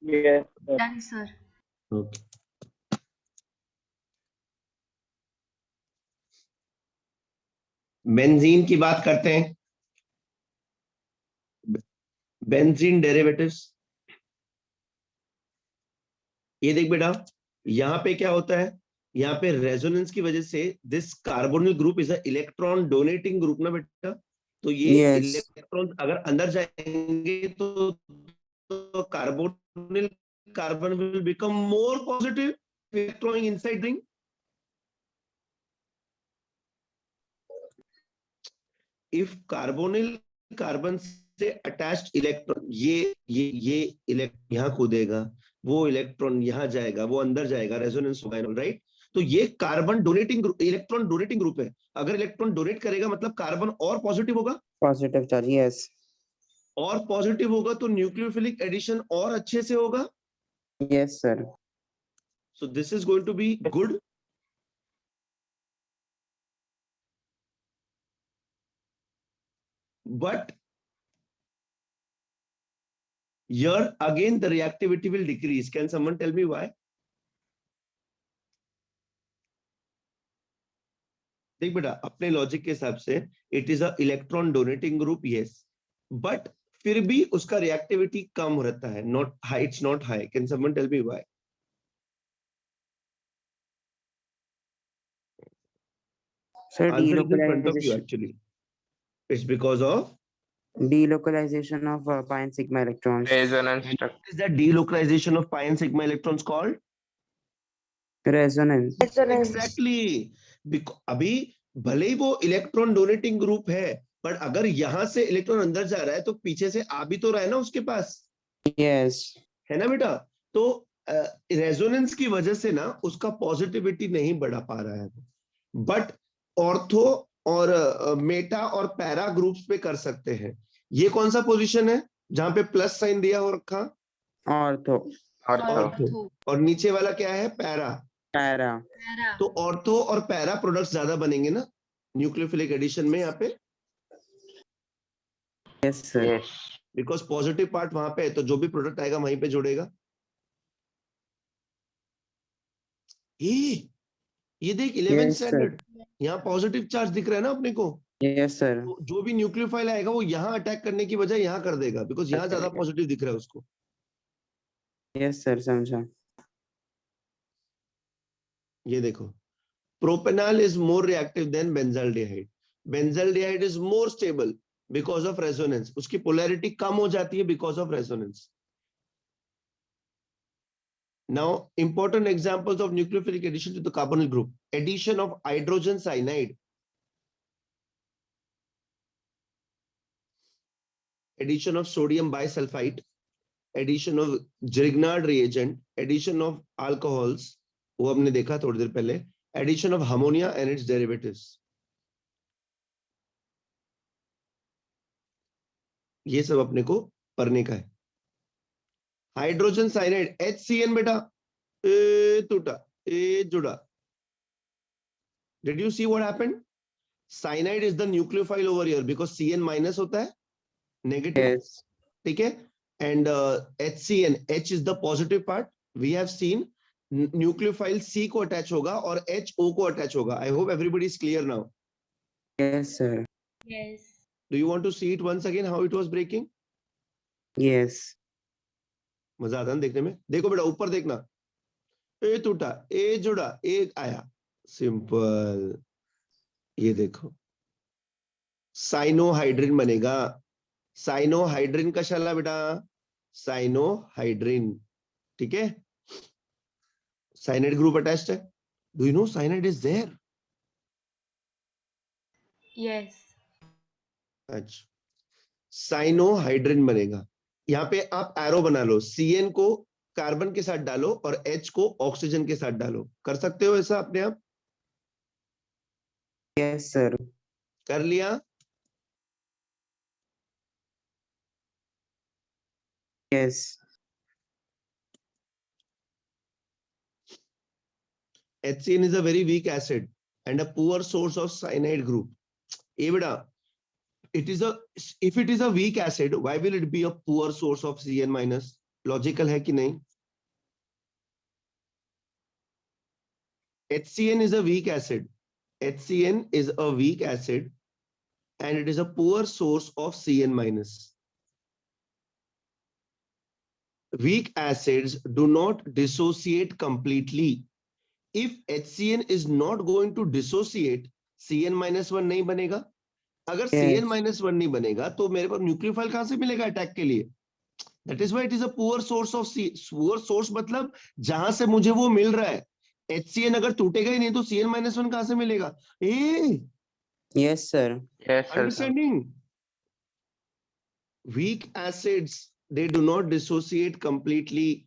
Yes, sir. Done, sir. Okay. Benzene की बात करते हैं. Benzene derivatives. ये देख बेटा, यहाँ पे क्या होता है, यहाँ पे रेजोनेंस की वजह से this carbonyl group is a electron donating group ना बेटा. तो ये Yes. इलेक्ट्रॉन अगर अंदर जाएंगे तो carbonyl carbon will become more positive electron inside ring. If carbonyl carbon से अटैच्ड इलेक्ट्रॉन ये यहाँ कूदेगा, वो इलेक्ट्रॉन यहाँ जाएगा, वो अंदर जाएगा, रेजोनेंस होगा, राइट. तो ये carbon donating group, electron donating group है. अगर इलेक्ट्रॉन डोनेट करेगा मतलब कार्बन और पॉजिटिव होगा, Positive charge. Yes. और पॉजिटिव होगा तो न्यूक्लियोफिलिक एडिशन और अच्छे से होगा. Yes, sir. So this is going to be good. But here again the reactivity will decrease. Can someone tell me why? देख बेटा, अपने लॉजिक के हिसाब से it is a electron donating group, yes, but फिर भी उसका रिएक्टिविटी कम रहता है. Not high, it's not high. Can someone tell me why? Sir, answer is in front of you delocalization. Actually. It's because of delocalization of pi and sigma electrons. Resonance structure. what is that delocalization of pi and sigma electrons called? Resonance. Resonance. Exactly. अभी भले ही वो इलेक्ट्रॉन डोनेटिंग ग्रुप है, पर अगर यहां से इलेक्ट्रॉन अंदर जा रहा है तो पीछे से आ भी तो रहा है ना उसके पास, Yes. है ना बेटा? तो रेजोनेंस की वजह से ना उसका पॉजिटिविटी नहीं बढ़ा पा रहा है, बट ऑर्थो और मेटा और पैरा ग्रुप्स पे कर सकते हैं. ये कौन सा पोजीशन है जहां पे प्लस साइन दिया हो रखा? Ortho. ऑर्थो. और नीचे वाला क्या है? पैरा. Para. तो ऑर्थो और पैरा प्रोडक्ट्स ज्यादा बनेंगे ना न्यूक्लियोफिलिक एडिशन में यहाँ पे, Yes, sir. Yes. Because positive part वहां पे है, तो जो भी प्रोडक्ट आएगा वहीं पे जोड़ेगा. ये देख 11th Yes, sir. स्टैंडर्ड, यहाँ पॉजिटिव चार्ज दिख रहा है ना अपने को. Yes, sir. तो जो भी न्यूक्लियोफाइल आएगा वो यहाँ अटैक करने की बजाय यहाँ कर देगा, बिकॉज यहाँ ज्यादा पॉजिटिव दिख रहा है उसको. Yes, sir. समझा. ये देखो, propanol is more reactive then benzaldehyde. Benzaldehyde is more stable because of resonance. उसकी पोलैरिटी कम हो जाती है because of resonance. Now, important examples of nucleophilic addition to the carbonyl group: addition of hydrogen cyanide, addition of sodium bisulfite, addition of Grignard reagent, addition of alcohols, वो हमने देखा थोड़ी देर पहले, addition of ammonia and its derivatives. ये सब अपने को पढ़ने का है. हाइड्रोजन साइनाइड HCN बेटा, ए टूटा, ए जुड़ा. Did you see what happened? Cyanide is the nucleophile over here because CN minus होता है, negative. Yes. ठीक है? And HCN, H is the positive part. We have seen nucleophile C को attach होगा और HO को attach होगा. I hope everybody is clear now. Yes, sir. Yes. Do you want to see it once again how it was breaking? Yes. मजा आता है ना देखने में. देखो बेटा ऊपर देखना, ए टूटा, ए जुड़ा, ए आया. सिंपल. ये देखो, साइनोहाइड्रिन बनेगा. साइनोहाइड्रिन कशाला बेटा? साइनोहाइड्रिन. ठीक है? साइनाइड ग्रुप अटैच्ड है. Do you know cyanide is there? Yes. अच्छा, साइनोहाइड्रिन बनेगा. यहाँ पे आप एरो बना लो, CN को कार्बन के साथ डालो और H को ऑक्सीजन के साथ डालो. कर सकते हो ऐसा अपने आप? Yes, sir. कर लिया? Yes. HCN is a very weak acid and a poor source of cyanide group. ए बेटा, if it is a weak acid, why will it be a poor source of CN minus? Logical है कि नहीं? HCN is a weak acid. HCN is a weak acid and it is a poor source of CN minus. Weak acids do not dissociate completely. If HCN is not going to dissociate, CN minus 1 नहीं बनेगा. अगर CN minus 1 नहीं बनेगा तो मेरे पास न्यूक्लियोफाइल कहां से मिलेगा अटैक के लिए? That is why it is a poor source of poor source मतलब जहां से मुझे वो मिल रहा है. HCN अगर टूटेगा ही नहीं तो CN minus 1 कहां से मिलेगा? Yes, sir. Yes sir. Understanding? Weak acids, they do not dissociate completely.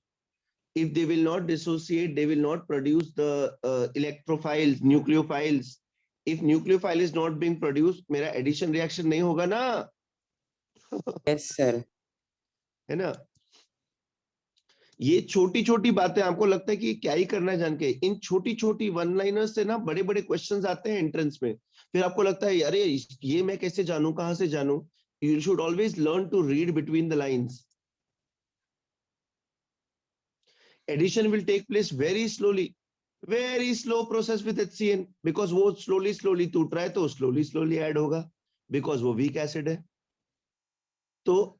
If they will not dissociate, they will not produce the electrophiles, nucleophiles. If nucleophile is not being produced, मेरा addition reaction नहीं होगा ना. Yes, sir. है ना? ये छोटी छोटी बातें आपको लगता है कि क्या ही करना है जान के. इन छोटी छोटी वन लाइनर्स से ना बड़े बड़े क्वेश्चंस आते हैं एंट्रेंस में. फिर आपको लगता है अरे ये मैं कैसे जानूं, कहां से जानूं? You should always learn to read between the lines. Addition will take place very slowly. Very slow process with HCN because वो slowly टूट रहा है तो slowly add होगा because वो weak acid है. तो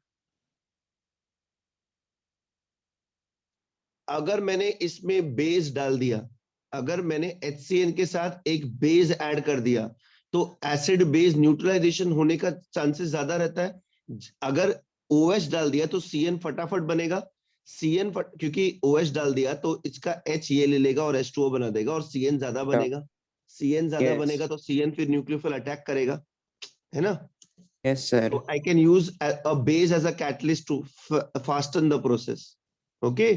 अगर मैंने इसमें बेस डाल दिया, अगर मैंने HCN के साथ एक बेस ऐड कर दिया तो एसिड बेस न्यूट्रलाइजेशन होने का चांसेस ज्यादा रहता है। अगर OH डाल दिया तो CN फटाफट बनेगा, क्योंकि OH डाल दिया तो इसका H ये ले लेगा और H2O बना देगा और CN ज्यादा बनेगा। CN ज्यादा Yes. बनेगा तो CN फिर न्यूक्लियोफिल अटैक करेगा, है ना? Yes, sir. So I can use a base as a catalyst to fasten the process. Okay.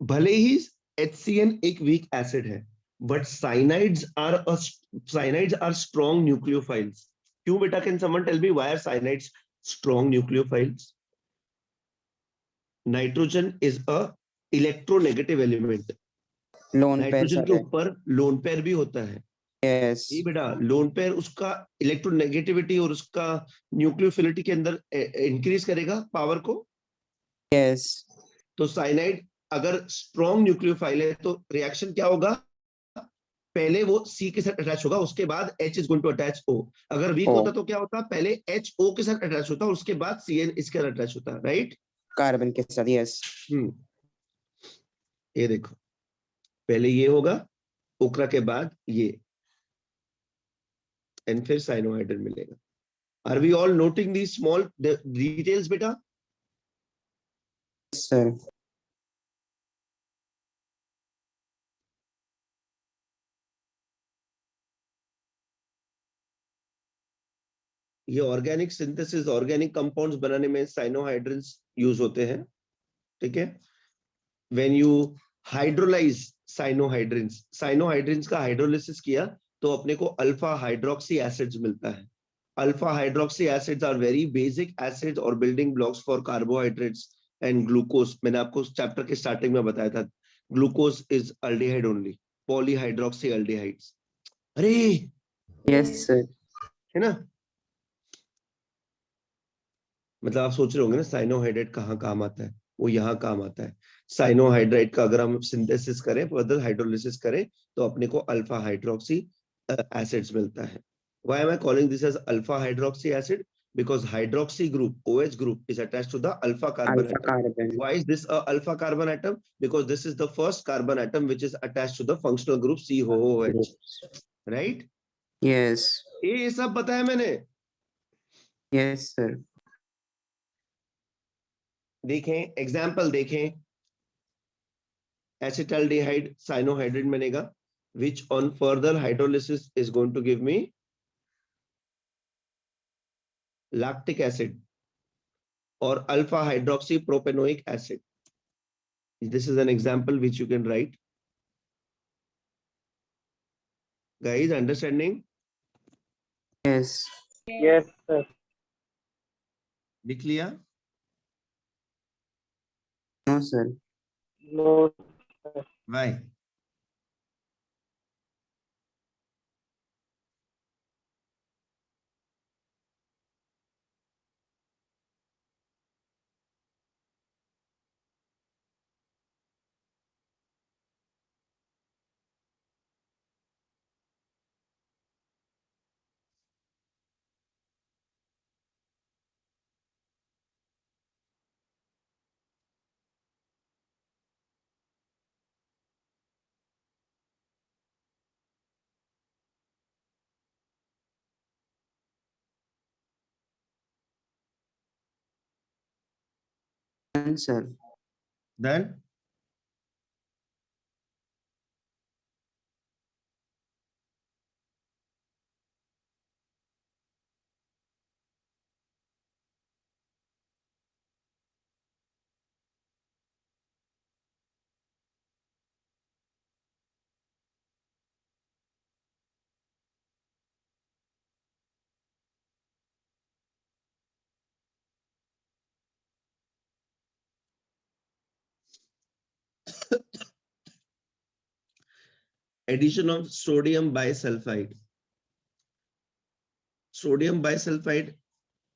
भले ही HCN एक वीक एसिड है, but cyanides are strong nucleophiles. क्यों बेटा? Can someone tell me why are cyanides strong nucleophiles? Nitrogen is a electronegative element. Lone pair, nitrogen के sir. ऊपर लोन पेयर भी होता है। Yes. ये बेटा लोन पेयर उसका इलेक्ट्रोनेगेटिविटी और उसका न्यूक्लियोफिलिटी के अंदर इंक्रीज करेगा पावर को। Yes. तो साइनाइड अगर स्ट्रॉन्ग न्यूक्लियोफाइल है तो रिएक्शन क्या होगा? पहले वो C के साथ अटैच होगा, उसके बाद H is going to attach O। अगर वीक O. होता तो क्या होता? पहले H O के साथ अटैच होता, उसके बाद CN इसके साथ अटैच होता, राइट? Carbon के साथ. Yes. ये देखो, पहले ये होगा, ओकरा के बाद ये, एंड फिर साइनोहाइड्रिन मिलेगा। Are we all noting the small details बेटा? Yes, sir. ये ऑर्गेनिक सिंथेसिस, ऑर्गेनिक कंपाउंड्स बनाने में साइनोहाइड्रिन्स यूज होते हैं, ठीक है? व्हेन यू हाइड्रोलाइज साइनोहाइड्रिन्स का हाइड्रोलिसिस किया तो अपने को अल्फा हाइड्रोक्सी एसिड्स मिलता है। Alpha hydroxy acids are very basic acids और building blocks for carbohydrates and glucose. मैंने आपको चैप्टर के स्टार्टिंग में बताया था, glucose is aldehyde only, polyhydroxy aldehydes. अरे Yes, sir. है ना? मतलब आप सोच रहे होंगे ना साइनोहाइड्रेट कहाँ काम आता है? वो यहाँ काम आता है। साइनोहाइड्रेट का अगर हम सिंथेसिस करें, फर्दर हाइड्रोलिसिस करें तो अपने को अल्फा हाइड्रोक्सी एसिड्स मिलता है। Why am I calling this as alpha hydroxy acid? Because hydroxy group, OH group, is attached to the alpha carbon Alpha atom. carbon. Why is this a alpha carbon atom? Because this is the first carbon atom which is attached to the functional group COOH, right? Yes. ये सब बताया मैंने। Yes, sir. देखें एग्जाम्पल देखें, एसिटाल्डिहाइड साइनोहाइड्रिन बनेगा, which on further hydrolysis is going to give me lactic acid or alpha hydroxy propanoic acid. This is an example which you can write. Guys, understanding? Yes. Yes, sir. लिख लिया? No, sir. No. Why? Done, sir. Then addition of sodium bisulfide. Sodium bisulphide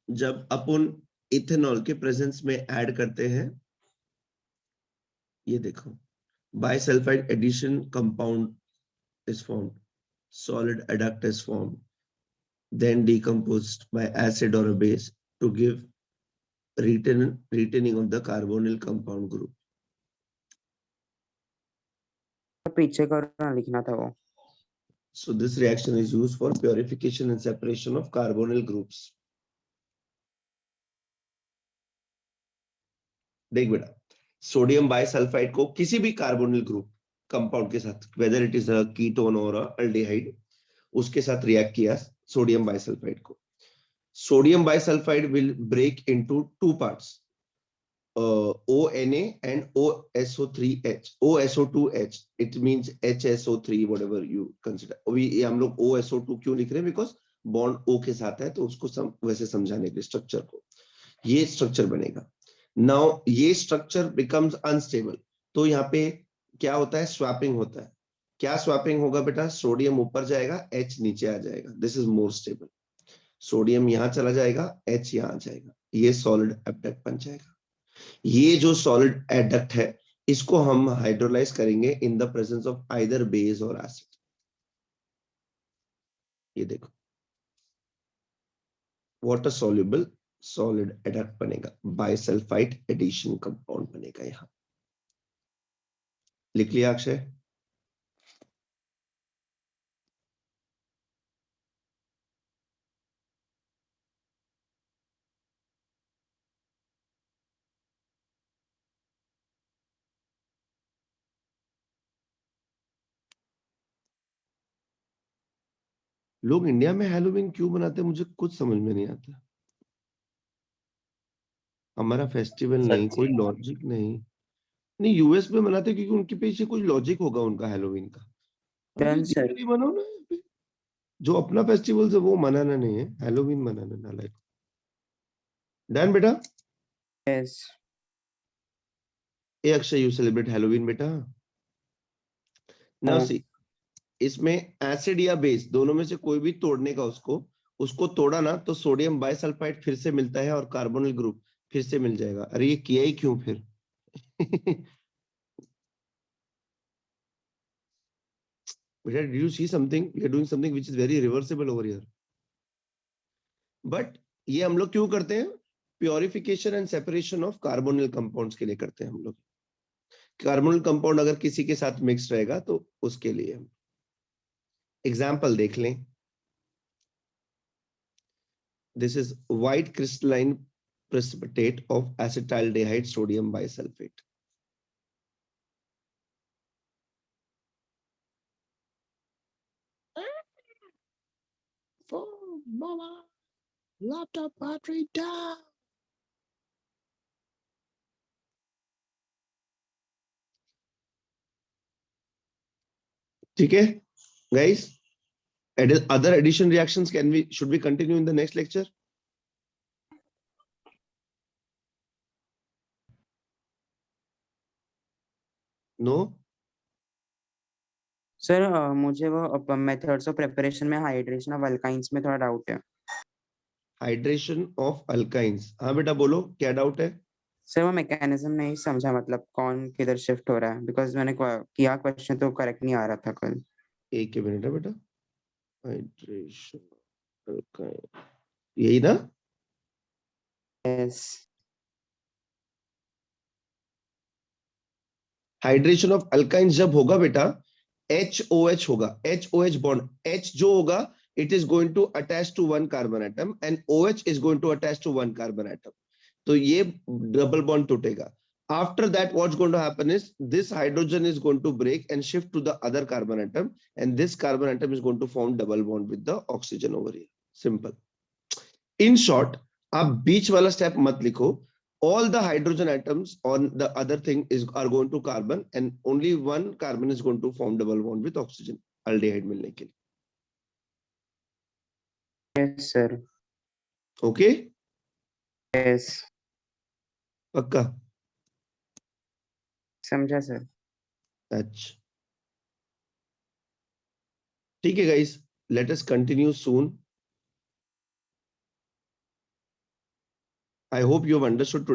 जब अपन इथेनॉल के प्रेजेंस में ऐड करते हैं, ये देखो, bisulfide addition compound is formed, solid adduct is formed, then decomposed by acid or a base to give retaining of the carbonyl compound group. पीछे करना लिखना था वो। So this reaction is used for purification and separation of carbonyl groups. देख बेटा, सोडियम बाइसल्फाइड को किसी भी कार्बोनिल ग्रुप कंपाउंड के साथ, whether it is a ketone और अल्डिहाइड, उसके साथ रिएक्ट किया सोडियम बाइसल्फाइड को. Sodium bisulphite will break into two parts, ONA and OSO3H, OSO2H. It means HSO3, whatever you consider. अभी ये हम लोग OSO2 क्यों लिख रहे हैं? बिकॉज बॉन्ड O के साथ है, तो उसको वैसे समझाने के लिए स्ट्रक्चर को, ये स्ट्रक्चर बनेगा. नाउ ये स्ट्रक्चर बिकम्स अनस्टेबल, तो यहाँ पे क्या होता है? स्वैपिंग होता है. क्या स्वैपिंग होगा बेटा? सोडियम ऊपर जाएगा, H नीचे आ जाएगा. This is more stable. Sodium यहां चला जाएगा, H यहां आ जाएगा. ये सॉलिड एब्डक्ट बन जाएगा. ये जो सॉलिड एडक्ट है, इसको हम हाइड्रोलाइज करेंगे in the presence of either base और एसिड. ये देखो, वाटर सॉल्युबल सॉलिड एडक्ट बनेगा, बाइसल्फाइड एडिशन कंपाउंड बनेगा. यहां लिख लिया अक्षय? लोग इंडिया में हैलोवीन क्यों मनाते हैं, मुझे कुछ समझ में नहीं आता. हमारा फेस्टिवल नहीं, कोई लॉजिक नहीं. नहीं, यूएस में मनाते हैं क्योंकि उनके पीछे कुछ लॉजिक होगा उनका हैलोवीन का. Done, sir. दिवाली मनाओ ना, यहाँ पे जो अपना फेस्टिवल है वो मनाना नहीं है, हैलोवीन मनाना ना. लाइक डन बेटा. Yes. A Akshay, you celebrate Halloween बेटा. नाउ हाँ. सी, इसमें एसिड या बेस दोनों में से कोई भी तोड़ने का, उसको तोड़ा ना तो सोडियम बाइसल्फाइड फिर से मिलता है और कार्बोनिल ग्रुप फिर से मिल जाएगा. अरे ये किया ही क्यों फिर? बेटा, did you see something? We are doing something which is very reversible over here. But ये हम लोग क्यों करते हैं? Purification and separation of carbonyl compounds के लिए करते हैं हम लोग. कार्बोनिल कंपाउंड अगर किसी के साथ मिक्स रहेगा तो उसके लिए हम एग्जाम्पल देख लें. This is white crystalline precipitate of acetaldehyde sodium bisulfate. For mama, laptop battery down. ठीक है guys, other addition reactions should we continue in the next lecture? No? Sir मुझे वो मेथड्स ऑफ प्रिपरेशन में हाइड्रेशन ऑफ अल्काइंस में थोड़ा डाउट है. हाइड्रेशन ऑफ अल्काइंस, हाँ बेटा बोलो क्या डाउट है? सर वो मैकेनिज्म नहीं समझा, मतलब कौन किधर शिफ्ट हो रहा है, बिकॉज मैंने किया क्वेश्चन तो करेक्ट नहीं आ रहा था कल. एक मिनट है बेटा. हाइड्रेशन अल्काइन, यही ना? यस. हाइड्रेशन ऑफ अल्काइंस जब होगा बेटा, HOH होगा. HOH बॉन्ड, H जो होगा it is going to attach to one carbon atom and OH is going to attach to one carbon atom. तो ये डबल बॉन्ड टूटेगा. After that, what's going to happen is this hydrogen is going to break and shift to the other carbon atom, and this carbon atom is going to form double bond with the oxygen over here. Simple. In short, आप बीच वाला स्टेप मत लिखो. All the hydrogen atoms on the other thing are going to carbon, and only one carbon is going to form double bond with oxygen. Aldehyde मिलने के लिए. Yes sir. Okay? यस. पक्का? समझा सर. अच्छा, ठीक है guys, let us continue soon. I hope you have understood today.